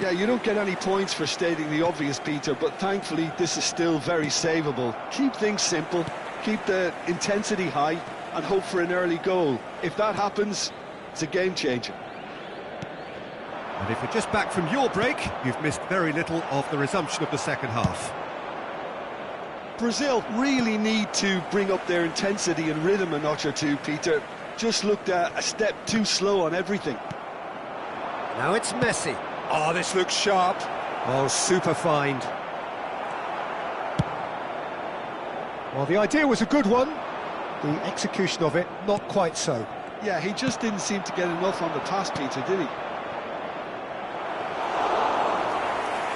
Yeah, you don't get any points for stating the obvious, Peter, but thankfully this is still very savable. Keep things simple, keep the intensity high, and hope for an early goal. If that happens, it's a game changer. And if you're just back from your break, you've missed very little of the resumption of the second half. Brazil really need to bring up their intensity and rhythm a notch or two, Peter. Just looked a step too slow on everything. Now it's Messi. Oh, this looks sharp. Oh, super find. Well, the idea was a good one. The execution of it, not quite so. Yeah, he just didn't seem to get enough on the pass, Peter, did he?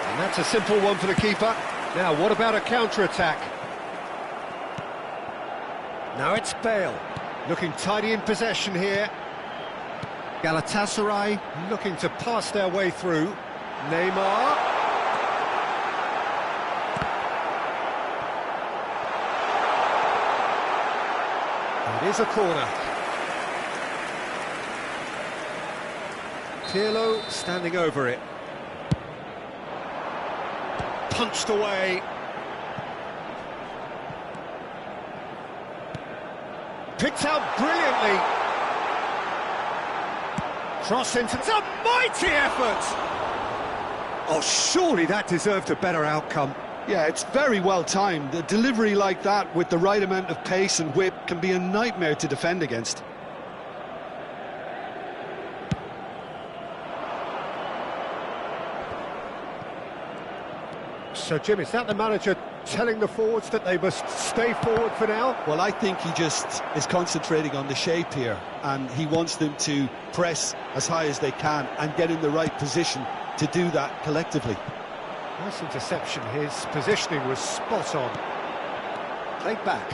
And that's a simple one for the keeper. Now, what about a counter-attack? Now it's Bale, looking tidy in possession here. Galatasaray looking to pass their way through. Neymar. It is a corner. Pirlo standing over it. Punched away. Picked out brilliantly. Cross into... It's a mighty effort! Oh, surely that deserved a better outcome. Yeah, it's very well timed. A delivery like that with the right amount of pace and whip can be a nightmare to defend against. So, Jim, is that the manager telling the forwards that they must stay forward for now? Well, I think he just is concentrating on the shape here, and he wants them to press as high as they can and get in the right position to do that collectively. Nice interception. His positioning was spot on. Played back.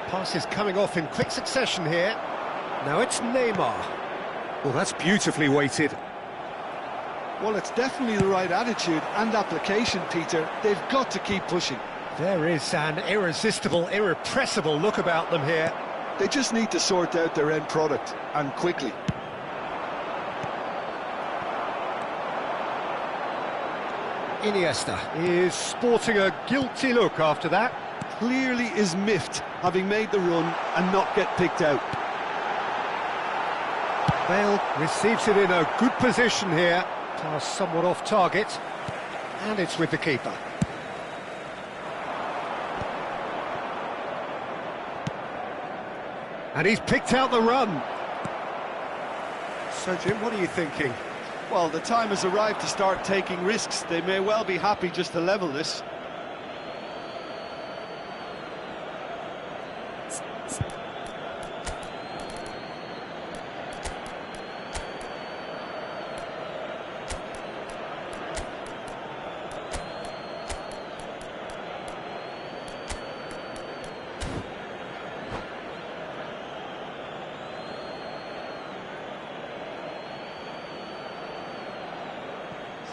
Passes coming off in quick succession here. Now it's Neymar. Well, that's beautifully weighted. Well, it's definitely the right attitude and application, Peter. They've got to keep pushing. There is an irresistible, irrepressible look about them here. They just need to sort out their end product, and quickly. Iniesta is sporting a guilty look after that. Clearly is miffed, having made the run and not get picked out. Bale receives it in a good position here. Pass somewhat off target, and it's with the keeper. And he's picked out the run. So, Jim, what are you thinking? Well, the time has arrived to start taking risks. They may well be happy just to level this.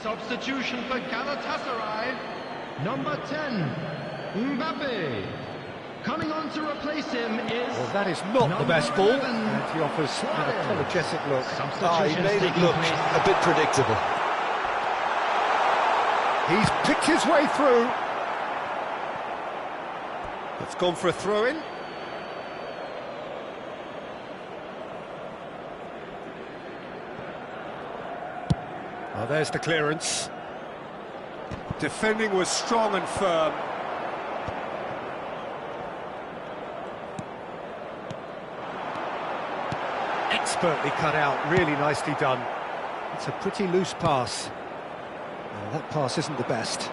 Substitution for Galatasaray, number 10, Mbappe. Coming on to replace him is... Well, that is not the best ball, 11, and he offers an apologetic look. He made it look a bit predictable. He's picked his way through. It's gone for a throw-in. Oh, there's the clearance. Defending was strong and firm. Expertly cut out, really nicely done. It's a pretty loose pass. Well, that pass isn't the best.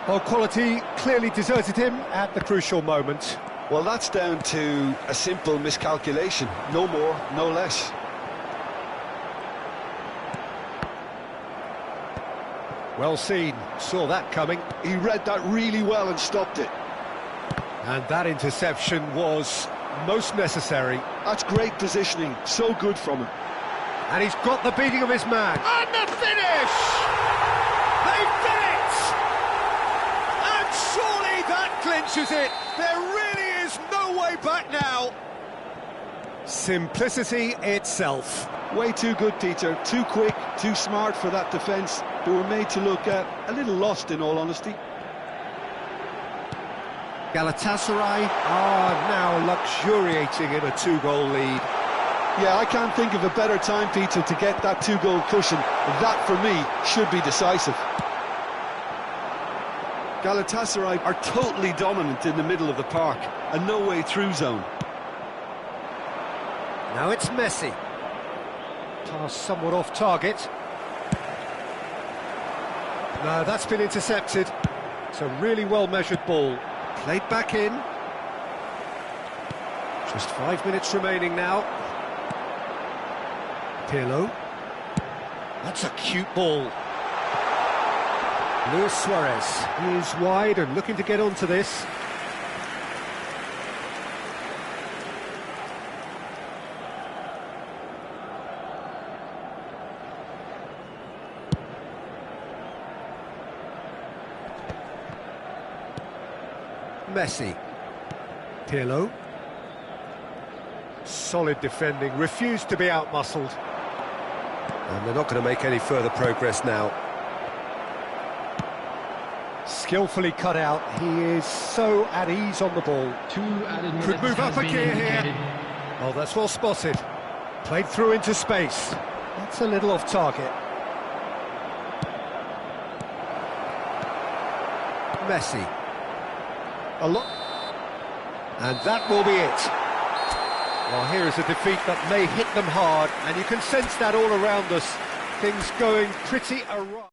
Well, quality clearly deserted him at the crucial moment. Well, that's down to a simple miscalculation. No more, no less. Well seen, saw that coming. He read that really well and stopped it. And that interception was most necessary. That's great positioning, so good from him. And he's got the beating of his man. And the finish! They did it! And surely that clinches it. There really is no way back now. Simplicity itself. Way too good, Peter. Too quick, too smart for that defence. They were made to look a little lost, in all honesty. Galatasaray are now luxuriating in a two-goal lead. Yeah, I can't think of a better time, Peter, to get that two-goal cushion. That, for me, should be decisive. Galatasaray are totally dominant in the middle of the park, and no way through zone. Now it's Messi. Pass somewhat off target. No, that's been intercepted. It's a really well-measured ball. Played back in. Just 5 minutes remaining now. Pirlo. That's a cute ball. Luis Suarez is wide and looking to get onto this. Messi. Pirlo. Solid defending, refused to be outmuscled. And they're not going to make any further progress now. Skillfully cut out, he is so at ease on the ball. 2 added minutes Could move up a has been gear indicated. here. Oh, that's well spotted. Played through into space. That's a little off target. Messi. A lot. And that will be it. Well, here is a defeat that may hit them hard, and you can sense that all around us. Things going pretty awry.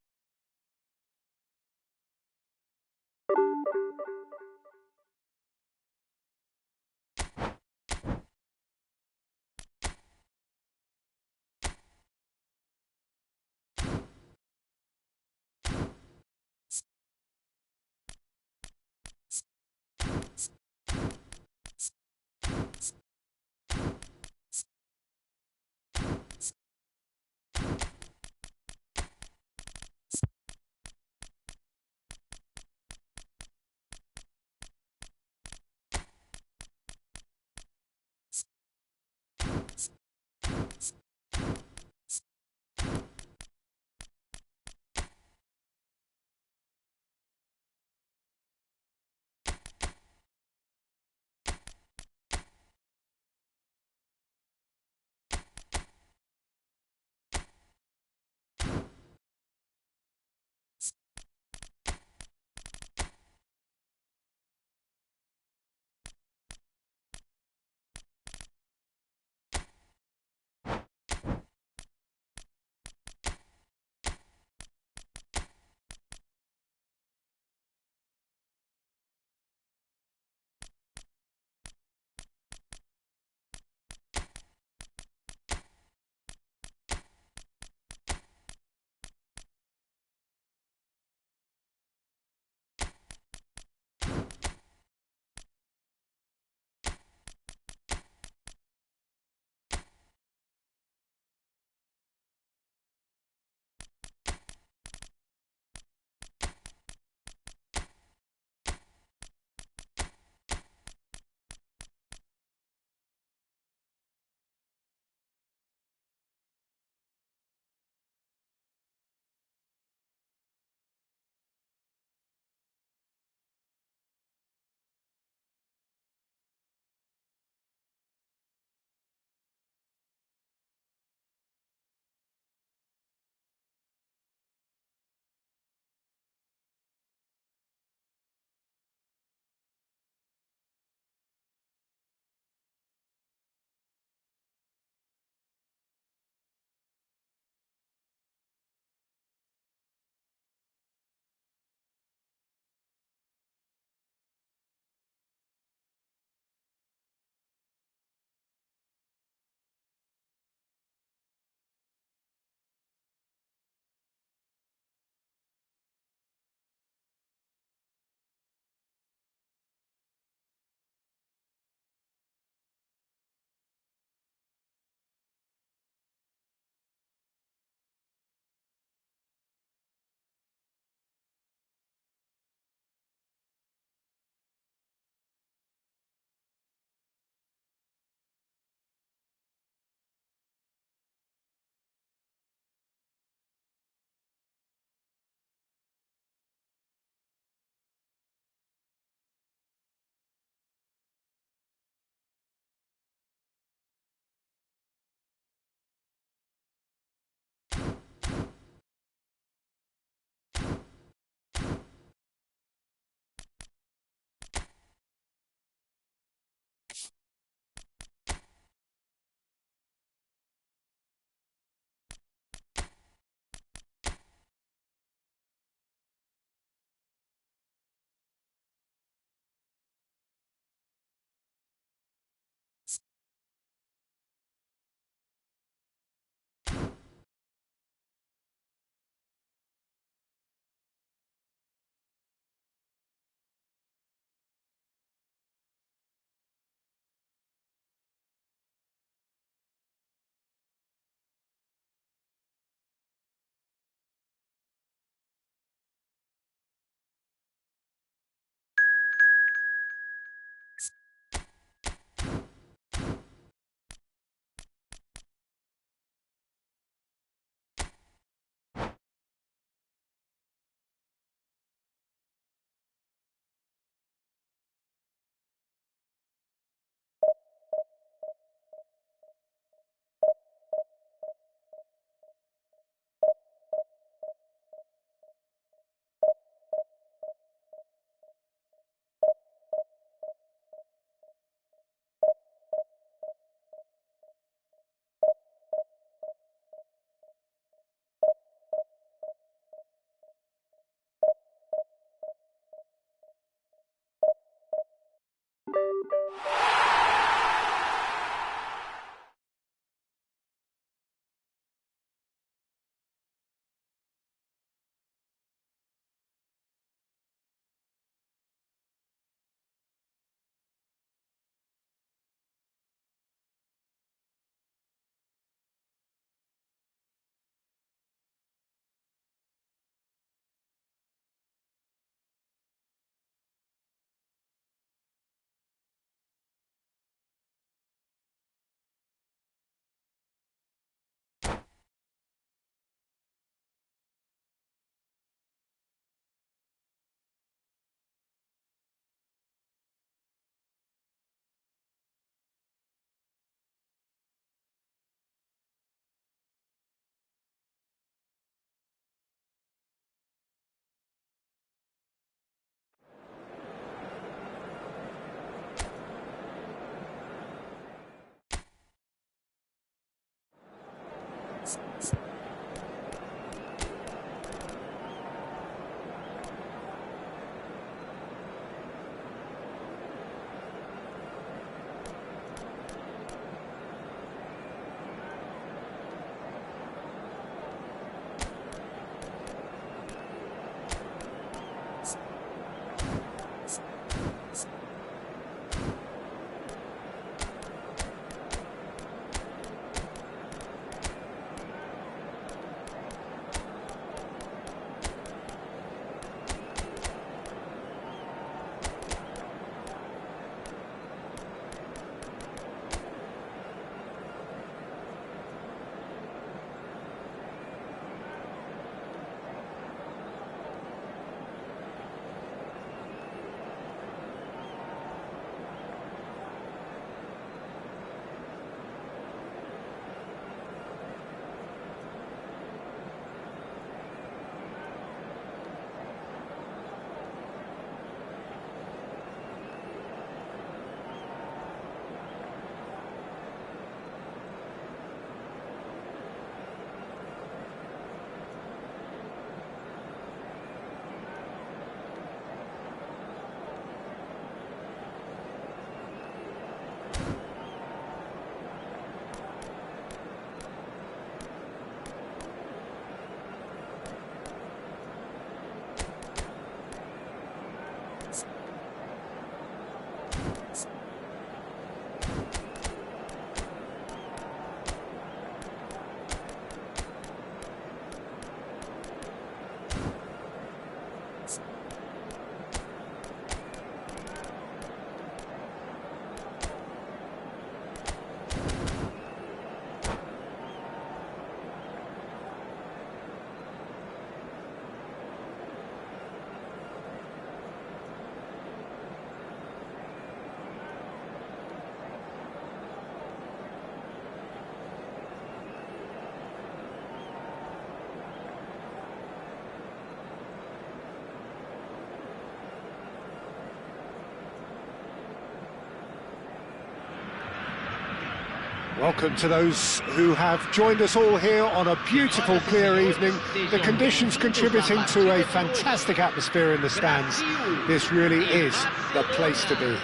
Welcome to those who have joined us all here on a beautiful, clear evening. The conditions contributing to a fantastic atmosphere in the stands. This really is the place to be.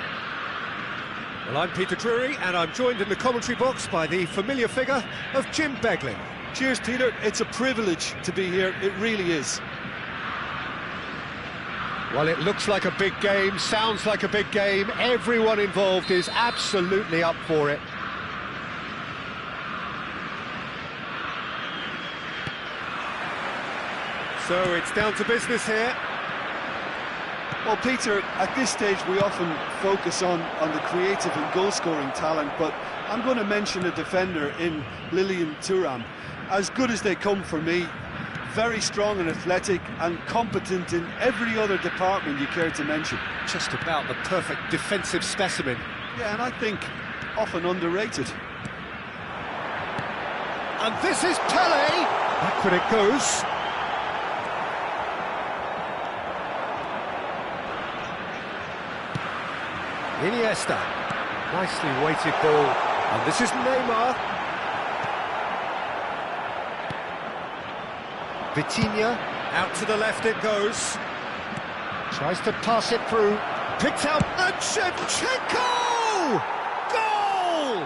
Well, I'm Peter Drury, and I'm joined in the commentary box by the familiar figure of Jim Beglin. Cheers, Peter. It's a privilege to be here. It really is. Well, it looks like a big game, sounds like a big game. Everyone involved is absolutely up for it. So it's down to business here. Well, Peter, at this stage we often focus on the creative and goal-scoring talent, but I'm going to mention a defender in Lilian Thuram. As good as they come for me, very strong and athletic and competent in every other department you care to mention. Just about the perfect defensive specimen. Yeah, and I think often underrated. And this is Pele! Backward it goes. Iniesta, nicely weighted ball, and this is Neymar. Vitinha, out to the left it goes. Tries to pass it through, picked out, and Shevchenko! Goal!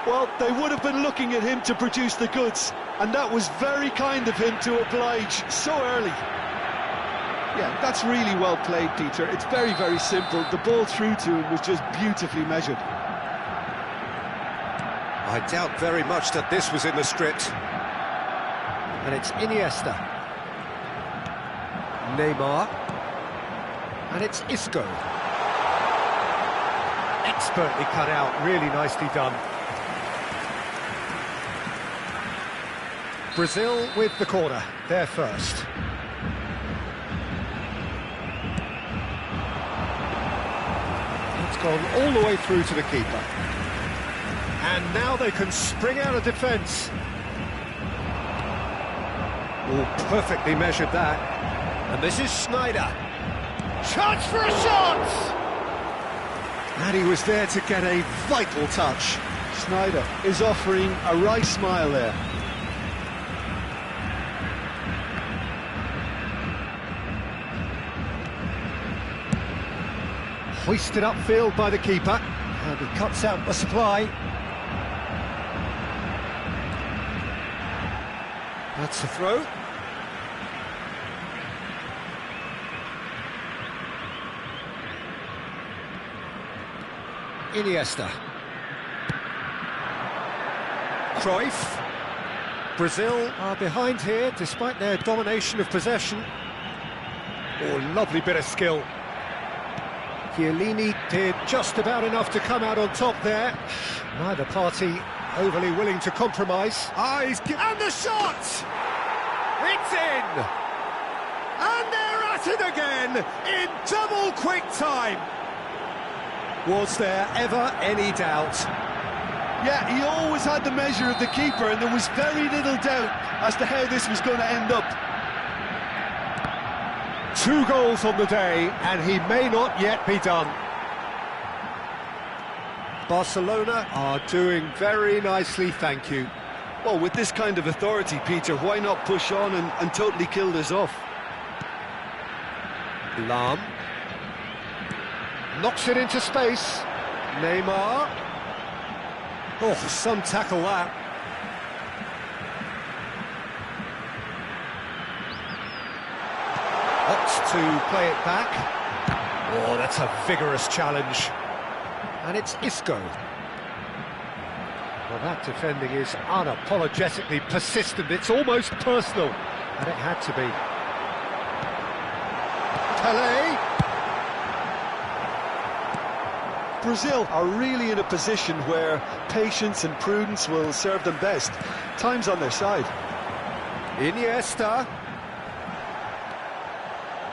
Well, they would have been looking at him to produce the goods, and that was very kind of him to oblige so early. Yeah, that's really well played, Peter. It's very, very simple. The ball through to him was just beautifully measured. I doubt very much that this was in the script. And it's Iniesta. Neymar. And it's Isco. Expertly cut out, really nicely done. Brazil with the corner, they're first. Gone all the way through to the keeper. And now they can spring out of defence. Oh, perfectly measured that. And this is Schneider. Chance for a shot! And he was there to get a vital touch. Schneider is offering a right smile there. Hoisted upfield by the keeper, and he cuts out the supply. That's a throw. Iniesta. Cruyff. Brazil are behind here, despite their domination of possession. Oh, lovely bit of skill. Chiellini did just about enough to come out on top there. Neither party overly willing to compromise. And the shot! It's in! And they're at it again in double quick time. Was there ever any doubt? Yeah, he always had the measure of the keeper, and there was very little doubt as to how this was going to end up. 2 goals on the day, and he may not yet be done. Barcelona are doing very nicely, thank you. Well, with this kind of authority, Peter, why not push on and totally kill this off? Lahm. Knocks it into space. Neymar. Oh, some tackle that. Opts to play it back. Oh, that's a vigorous challenge. And it's Isco. Well, that defending is unapologetically persistent. It's almost personal. And it had to be. Pele. Brazil are really in a position where patience and prudence will serve them best. Time's on their side. Iniesta.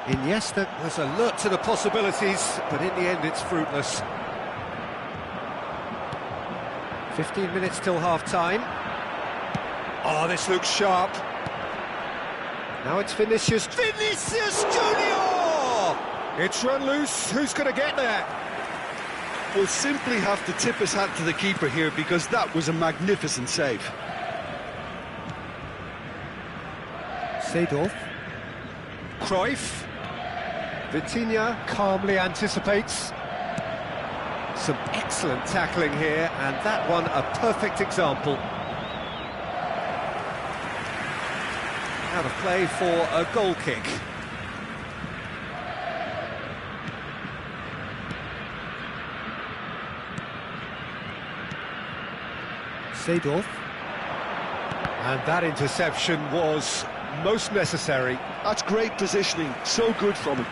Iniesta was alert to the possibilities, but in the end it's fruitless. 15 minutes till half-time. Oh, this looks sharp. Now it's Vinicius. Vinicius Junior! It's run loose. Who's going to get there? will simply have to tip his hat to the keeper here because that was a magnificent save. Seedorf. Cruyff. Vitinha calmly anticipates. Some excellent tackling here, and that one a perfect example. Out of play for a goal kick. Seedorf. And that interception was most necessary. That's great positioning, so good from him.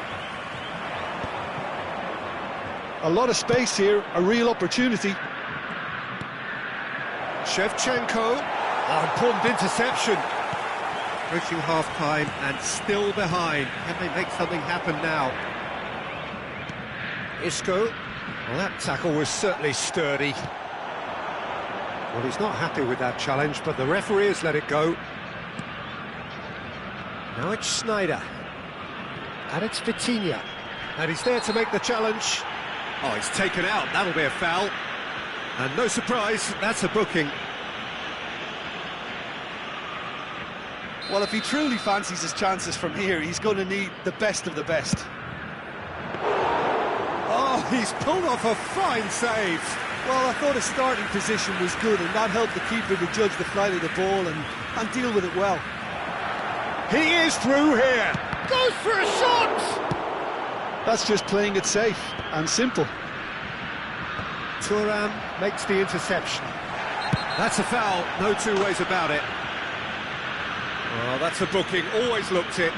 A lot of space here, a real opportunity. Shevchenko. Oh, important interception. Reaching half-time and still behind. Can they make something happen now? Isco. Well, that tackle was certainly sturdy. Well, he's not happy with that challenge, but the referee has let it go. Now it's Schneider. And it's Vitinha. And he's there to make the challenge. Oh, he's taken out. That'll be a foul. And no surprise, that's a booking. Well, if he truly fancies his chances from here, he's going to need the best of the best. Oh, he's pulled off a fine save. Well, I thought his starting position was good, and that helped the keeper to judge the flight of the ball and deal with it well. He is through here. Goes for a shot. That's just playing it safe and simple. Thuram makes the interception. That's a foul, no two ways about it. Oh, that's a booking, always looked it.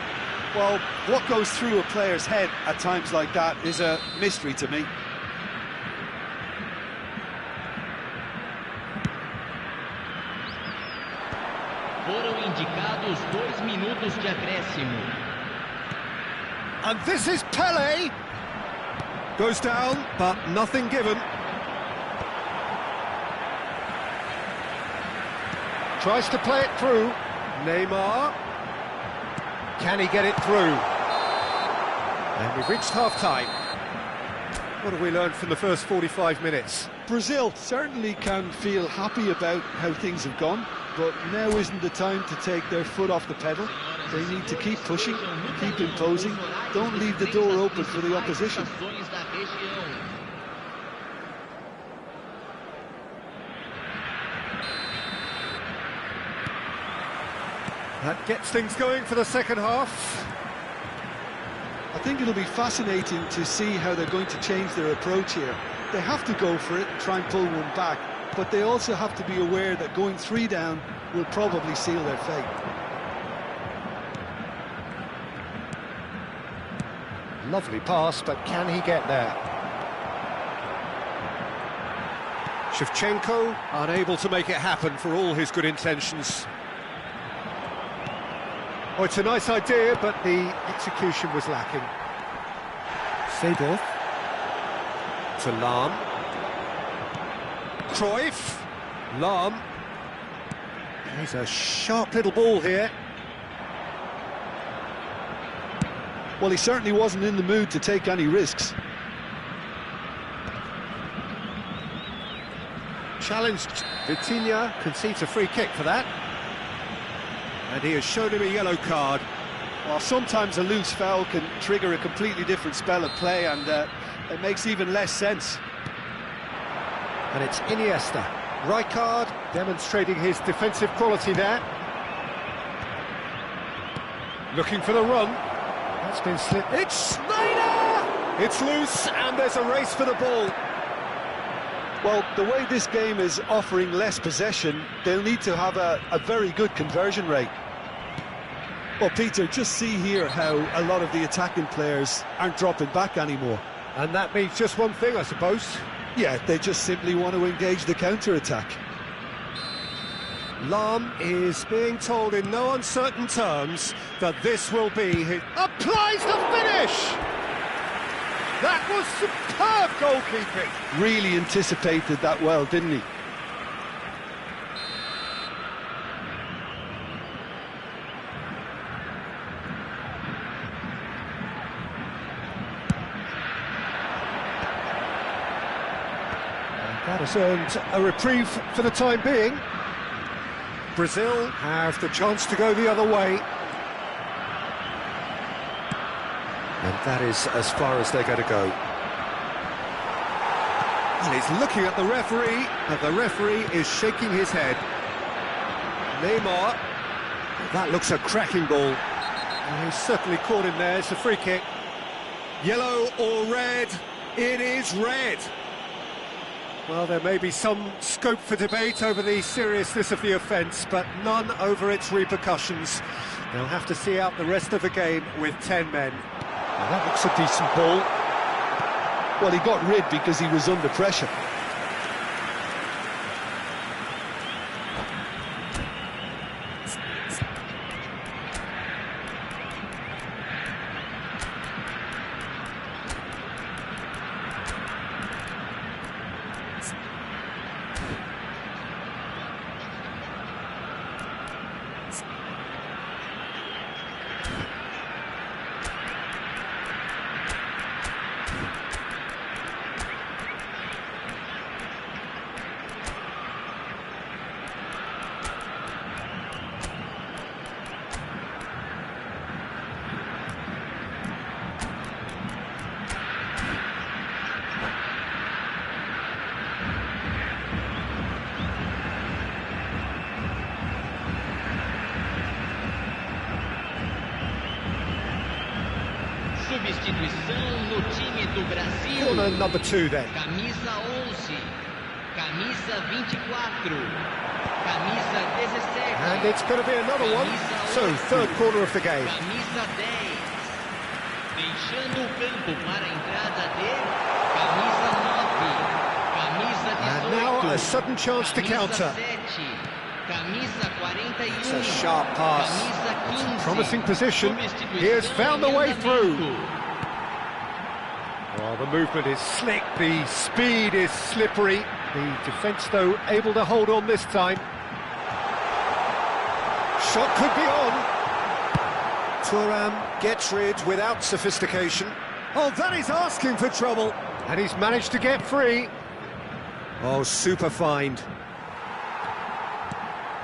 Well, what goes through a player's head at times like that is a mystery to me. Foram indicados 2 minutos de acréscimo. And this is Pele. Goes down, but nothing given. Tries to play it through. Neymar. Can he get it through? And we've reached half-time. What have we learned from the first 45 minutes? Brazil certainly can feel happy about how things have gone, but now isn't the time to take their foot off the pedal. They need to keep pushing, keep imposing, don't leave the door open for the opposition. That gets things going for the second half. I think it'll be fascinating to see how they're going to change their approach here. They have to go for it, try and pull one back, but they also have to be aware that going 3 down will probably seal their fate. Lovely pass, but can he get there? Shevchenko unable to make it happen for all his good intentions. Oh, it's a nice idea, but the execution was lacking. Seedorf. To Lahm. Cruyff. Lahm. He's a sharp little ball here. Well, he certainly wasn't in the mood to take any risks. Challenged. Vitinha concedes a free kick for that. And he has shown him a yellow card. Well, sometimes a loose foul can trigger a completely different spell of play, and it makes even less sense. And it's Iniesta. Rijkaard demonstrating his defensive quality there. Looking for the run. That's been slipped. It's Schneider! It's loose, and there's a race for the ball. Well, the way this game is offering less possession, they'll need to have a very good conversion rate. Well, Peter, just see here how a lot of the attacking players aren't dropping back anymore. And that means just one thing, I suppose. Yeah, they just simply want to engage the counter-attack. Lahm is being told in no uncertain terms that this will be his... Applies the finish! That was superb goalkeeping! Really anticipated that well, didn't he? That has earned a reprieve for the time being. Brazil have the chance to go the other way. And that is as far as they're going to go. And he's looking at the referee, and the referee is shaking his head. Neymar, that looks a cracking ball. And he's certainly caught him there. It's a free kick. Yellow or red? It is red. Well, there may be some scope for debate over the seriousness of the offence, but none over its repercussions. They'll have to see out the rest of the game with 10 men. Well, that looks a decent ball. Well, he got rid because he was under pressure. Substituição no time do Brasil. Corner number 2 then. Camisa 11, camisa 24, camisa 17. And it's going to be another one. So, third corner of the game. Camisa 10. Deixando o campo para a entrada de camisa 9, camisa 18. And now a sudden chance to counter. Camisa 41. It's a sharp pass. Camisa 15. Promising position. He has found the way through. Well, the movement is slick, the speed is slippery. The defence, though, able to hold on this time. Shot could be on. Thuram gets rid without sophistication. Oh, that is asking for trouble. And he's managed to get free. Oh, super find.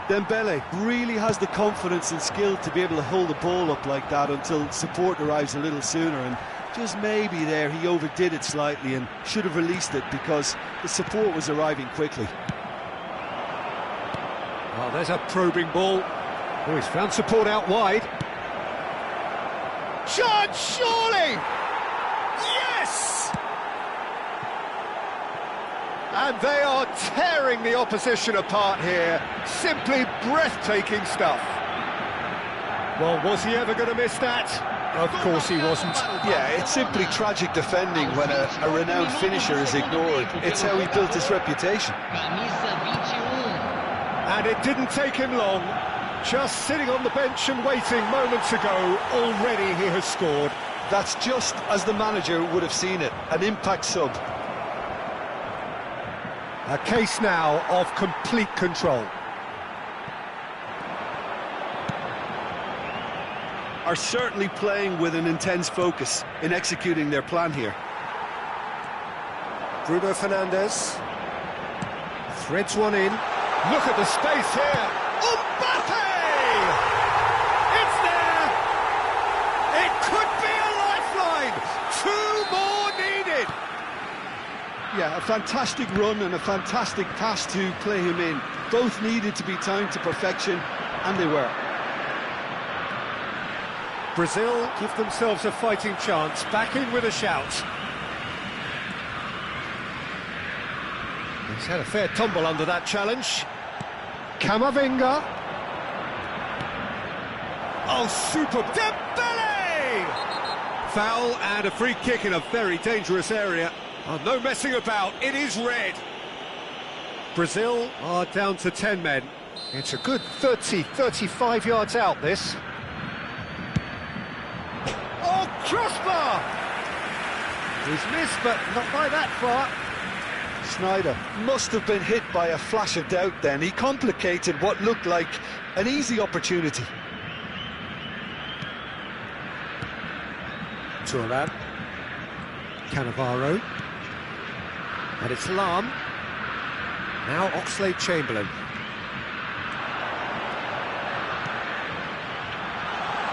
Dembele really has the confidence and skill to be able to hold the ball up like that until support arrives a little sooner, and just maybe there he overdid it slightly and should have released it because the support was arriving quickly. Oh, there's a probing ball. Oh, he's found support out wide. Shot, surely! Yes! And they are tearing the opposition apart here. Simply breathtaking stuff. Well, was he ever going to miss that? Of course he wasn't. Yeah, it's simply tragic defending when a renowned finisher is ignored. It's how he built his reputation. And it didn't take him long. Just sitting on the bench and waiting moments ago, already he has scored. That's just as the manager would have seen it, an impact sub. A case now of complete control. Are certainly playing with an intense focus in executing their plan here. Bruno Fernandes threads one in. Look at the space here. Mbappe! It's there! It could be a lifeline! 2 more needed! Yeah, a fantastic run and a fantastic pass to play him in. Both needed to be timed to perfection, and they were. Brazil give themselves a fighting chance, back in with a shout. He's had a fair tumble under that challenge. Camavinga. Oh, super. Dembele! Foul and a free kick in a very dangerous area. Oh, no messing about, it is red. Brazil are down to 10 men. It's a good 35 yards out, this. Oh, crossbar! He's missed, but not by that far. Sneijder must have been hit by a flash of doubt then. He complicated what looked like an easy opportunity. Thuram. Cannavaro. And it's Lam. Now Oxlade-Chamberlain.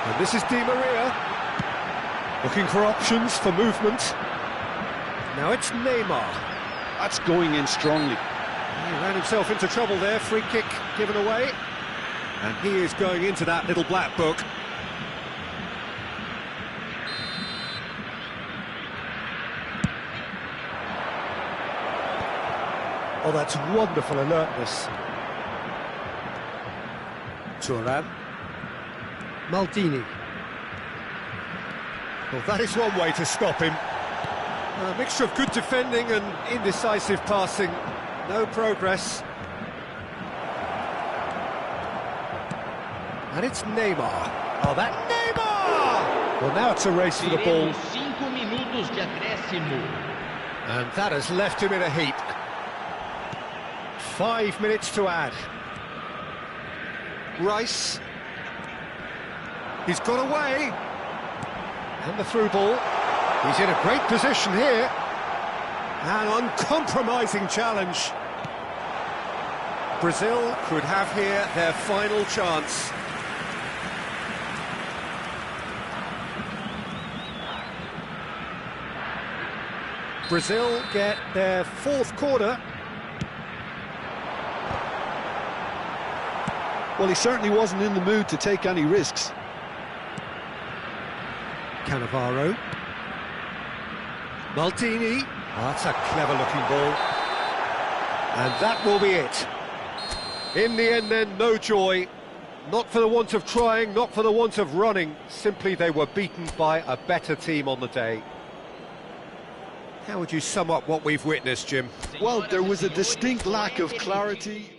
And this is Di Maria. Looking for options for movement. Now it's Neymar. That's going in strongly. He ran himself into trouble there, free kick given away. And he is going into that little black book. Oh, that's wonderful alertness. Thuram. Maldini. Well, that is one way to stop him. A mixture of good defending and indecisive passing. No progress. And it's Neymar. Oh, that Neymar! Well, now it's a race for the ball. Teremos 5 minutos de acréscimo. And that has left him in a heap. 5 minutes to add. Rice. He's got away. And the through ball. He's in a great position here. An uncompromising challenge. Brazil could have here their final chance. Brazil get their fourth corner. Well, he certainly wasn't in the mood to take any risks. Cannavaro. Maldini. Oh, that's a clever-looking ball. And that will be it. In the end, then, no joy. Not for the want of trying, not for the want of running. Simply, they were beaten by a better team on the day. How would you sum up what we've witnessed, Jim? Well, there was a distinct lack of clarity.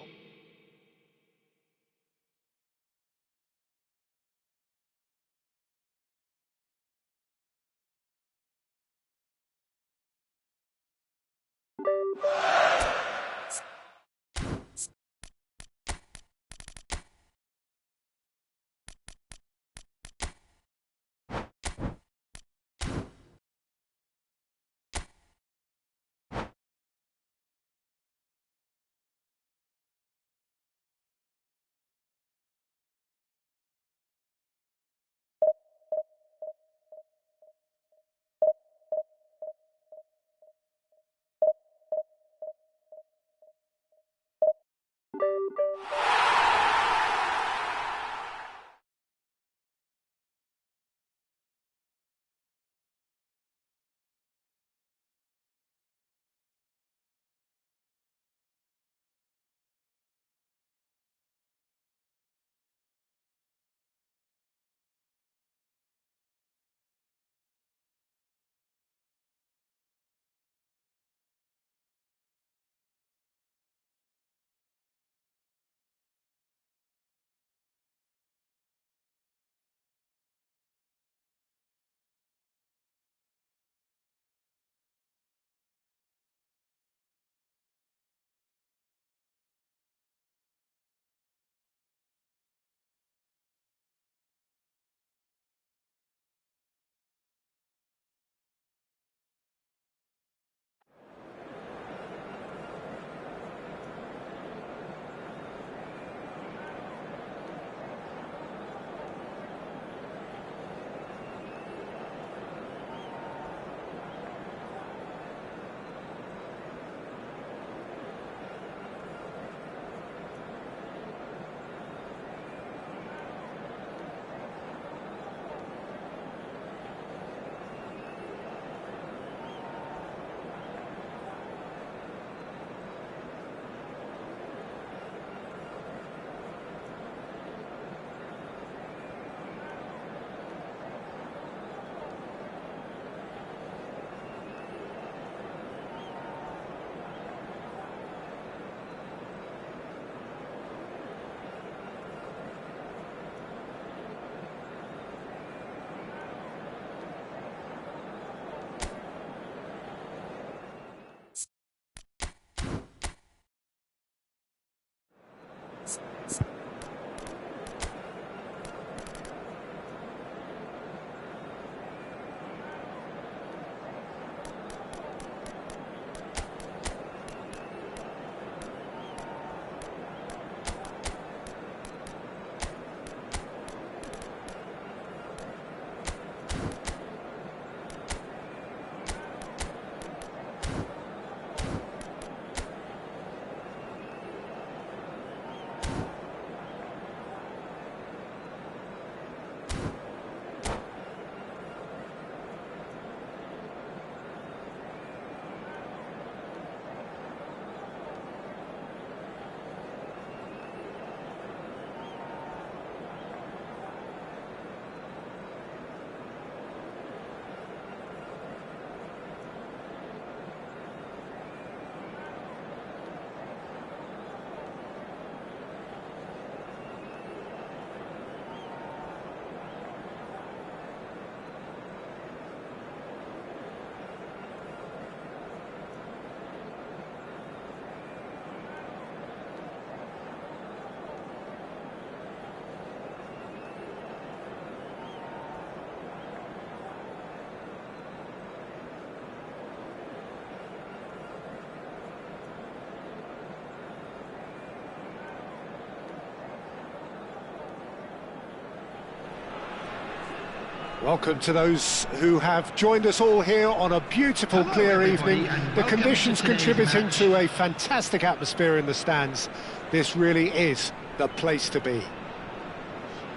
Welcome to those who have joined us all here on a beautiful, clear evening. The conditions contributing to a fantastic atmosphere in the stands. This really is the place to be.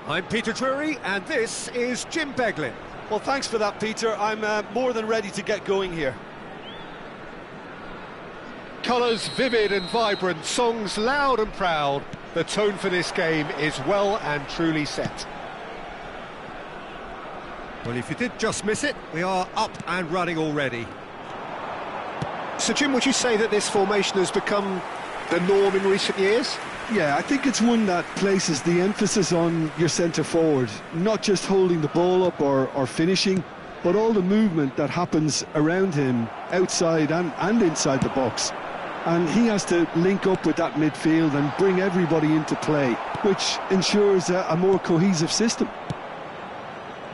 I'm Peter Drury, and this is Jim Beglin. Well, thanks for that, Peter. I'm more than ready to get going here. Colours vivid and vibrant, songs loud and proud. The tone for this game is well and truly set. Well, if you did just miss it, we are up and running already. So, Jim, would you say that this formation has become the norm in recent years? Yeah, I think it's one that places the emphasis on your centre forward, not just holding the ball up or finishing, but all the movement that happens around him, outside and inside the box. And he has to link up with that midfield and bring everybody into play, which ensures a more cohesive system.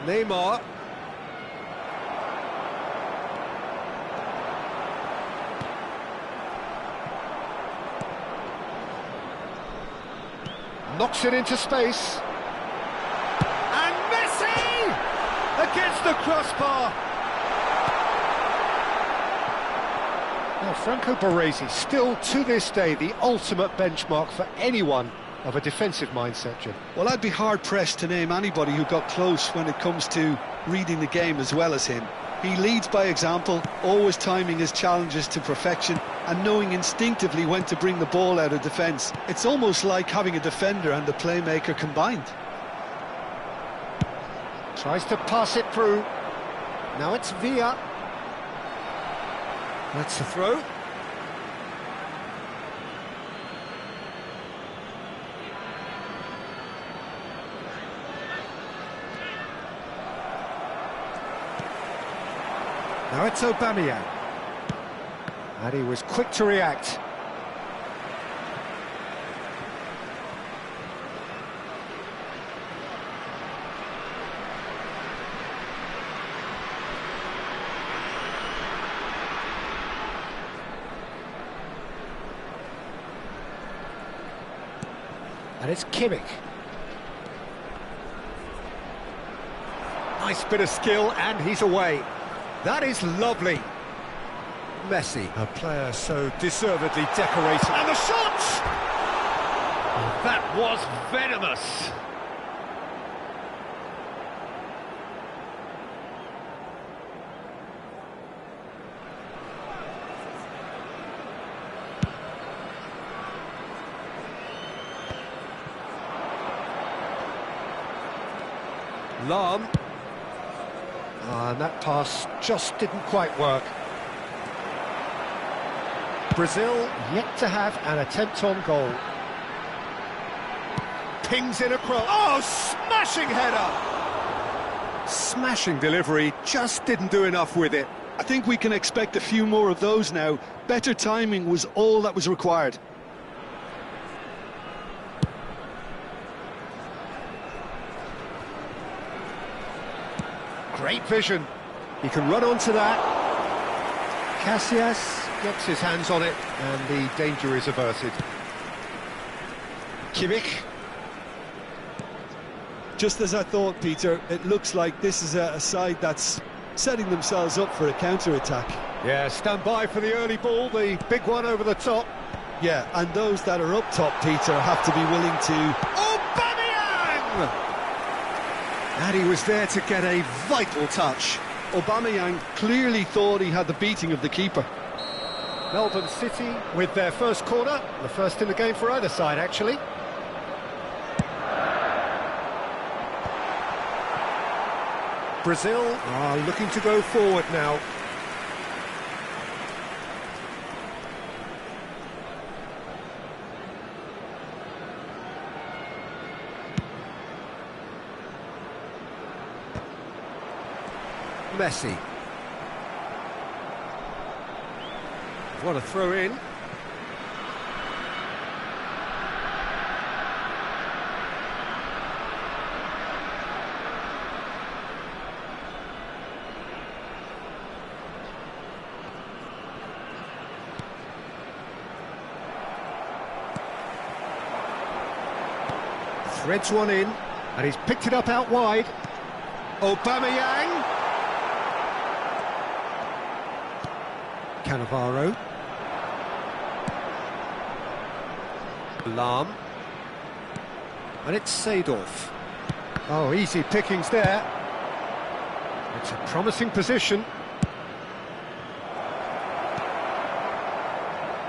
Neymar. Knocks it into space. And Messi! Against the crossbar. Now, Franco Baresi, still to this day, the ultimate benchmark for anyone of a defensive mindset, Jim. Well, I'd be hard-pressed to name anybody who got close when it comes to reading the game as well as him. He leads by example, always timing his challenges to perfection and knowing instinctively when to bring the ball out of defence. It's almost like having a defender and a playmaker combined. Tries to pass it through. Now it's Villa. That's the throw. Now it's Aubameyang. And he was quick to react. And it's Kimmich. Nice bit of skill, and he's away. That is lovely. Messi, a player so deservedly decorated. And the shot! That was venomous. Lam. And that pass just didn't quite work. Brazil yet to have an attempt on goal. Pings in a cross. Oh, smashing header! Smashing delivery, just didn't do enough with it. I think we can expect a few more of those now. Better timing was all that was required. Great vision. He can run onto that. Casillas gets his hands on it, and the danger is averted. Kimmich. Just as I thought, Peter, it looks like this is a side that's setting themselves up for a counter-attack. Yeah, stand by for the early ball, the big one over the top. Yeah, and those that are up top, Peter, have to be willing to... Aubameyang! And he was there to get a vital touch. Aubameyang clearly thought he had the beating of the keeper. Melbourne City with their first corner, the first in the game for either side, actually. Brazil are looking to go forward now. Messi. What a throw in. Threads one in, and he's picked it up out wide. Aubameyang. Cannavaro. Lahm. And it's Seedorf. Oh, easy pickings there. It's a promising position.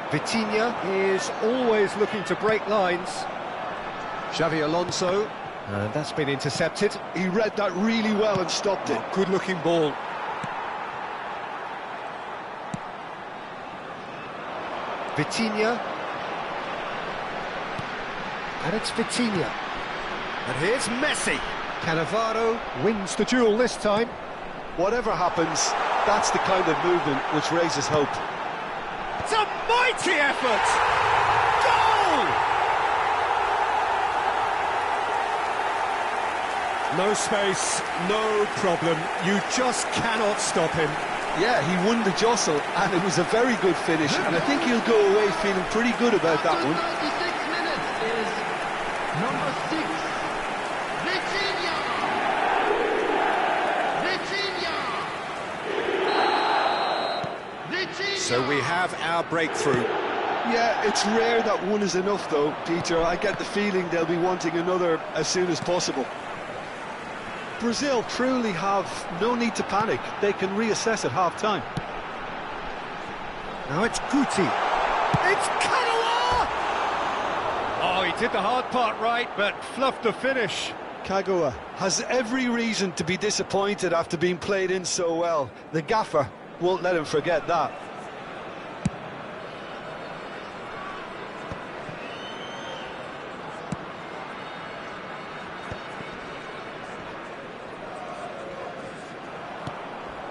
Vitinha is always looking to break lines. Xavi Alonso. And that's been intercepted. He read that really well and stopped it. Good-looking ball. Vitinha. And it's Vitinha. And here's Messi. Cannavaro wins the duel this time. Whatever happens, that's the kind of movement which raises hope. It's a mighty effort! Goal! No space, no problem. You just cannot stop him. Yeah, he won the jostle, and it was a very good finish, and I think he'll go away feeling pretty good about that one. 36 minutes is number 6, Vitinha! Vitinha! Vitinha! So we have our breakthrough. Yeah, it's rare that one is enough, though, Peter. I get the feeling they'll be wanting another as soon as possible. Brazil truly have no need to panic. They can reassess at half-time. Now it's Guti. It's Kagawa! Oh, he did the hard part right, but fluffed the finish. Kagawa has every reason to be disappointed after being played in so well. The gaffer won't let him forget that.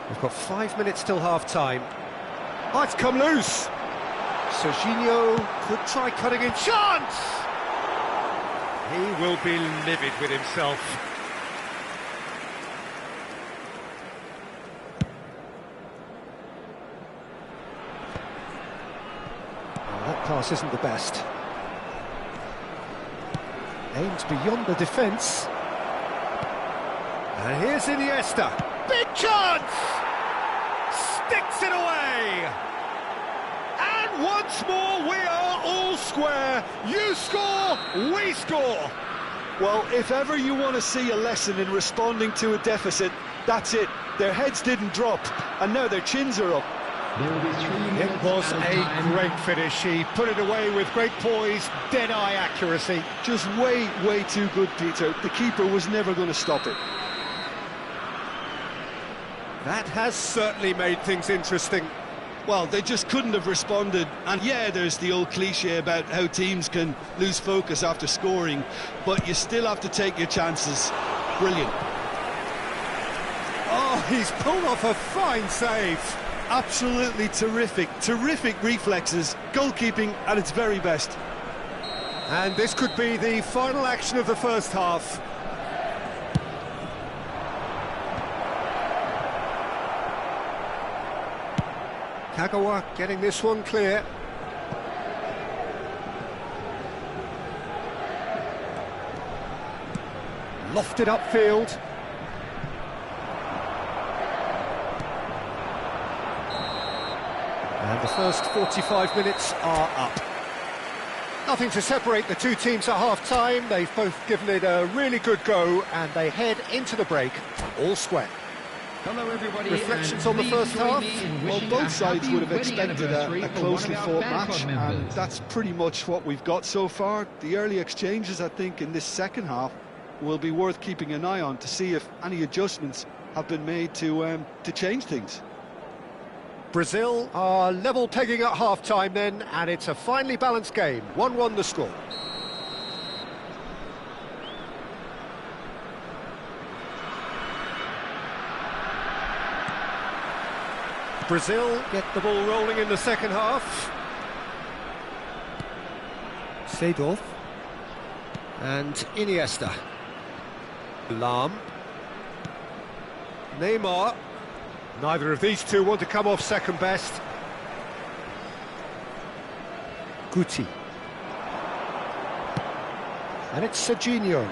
We've got 5 minutes till half-time. Oh, it's come loose! Serginho could try cutting in. Chance! He will be livid with himself. Oh, that pass isn't the best. Aims beyond the defence. And here's Iniesta. Big chance! Sticks it away! And once more we are all square. You score, we score. Well, if ever you want to see a lesson in responding to a deficit, that's it. Their heads didn't drop, and now their chins are up. There will be 3 minutes It was added a time. great finish. He put it away with great poise, dead-eye accuracy. Just way, way too good, Peter. The keeper was never going to stop it. That has certainly made things interesting. Well, they just couldn't have responded. And yeah, there's the old cliche about how teams can lose focus after scoring, but you still have to take your chances. Brilliant. Oh, he's pulled off a fine save. Absolutely terrific. Terrific reflexes. Goalkeeping at its very best. And this could be the final action of the first half. Kagawa getting this one clear. Lofted upfield. And the first 45 minutes are up. Nothing to separate the two teams at half-time. They've both given it a really good go, and they head into the break all square. Hello, everybody. Reflections and on the please first join half? me in Well, wishing both a sides happy would have wedding expected anniversary a for closely one of fought our band match, club and members. that's pretty much what we've got so far. The early exchanges, I think, in this second half will be worth keeping an eye on to see if any adjustments have been made to change things. Brazil are level pegging at half-time then, and it's a finely balanced game. 1-1 the score. Brazil get the ball rolling in the second half. Seedorf. And Iniesta. Lahm. Neymar. Neither of these two want to come off second best. Guti. And it's Serginho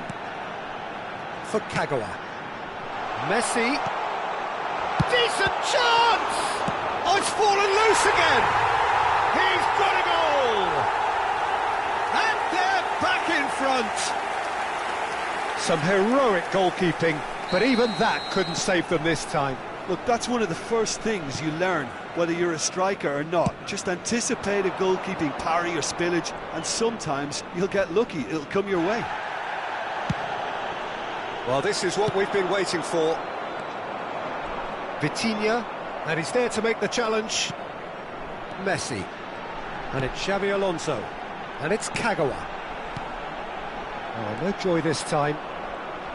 for Kagawa. Messi. Decent chance! Oh, it's fallen loose again! He's got a goal! And they're back in front! Some heroic goalkeeping, but even that couldn't save them this time. Look, that's one of the first things you learn, whether you're a striker or not. Just anticipate a goalkeeping parry or spillage, and sometimes you'll get lucky. It'll come your way. Well, this is what we've been waiting for. Vitinha, and he's there to make the challenge. Messi. And it's Xavi Alonso. And it's Kagawa. Oh, no joy this time.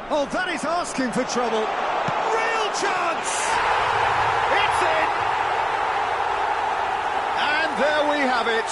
Oh, that is asking for trouble. Real chance! It's in! And there we have it.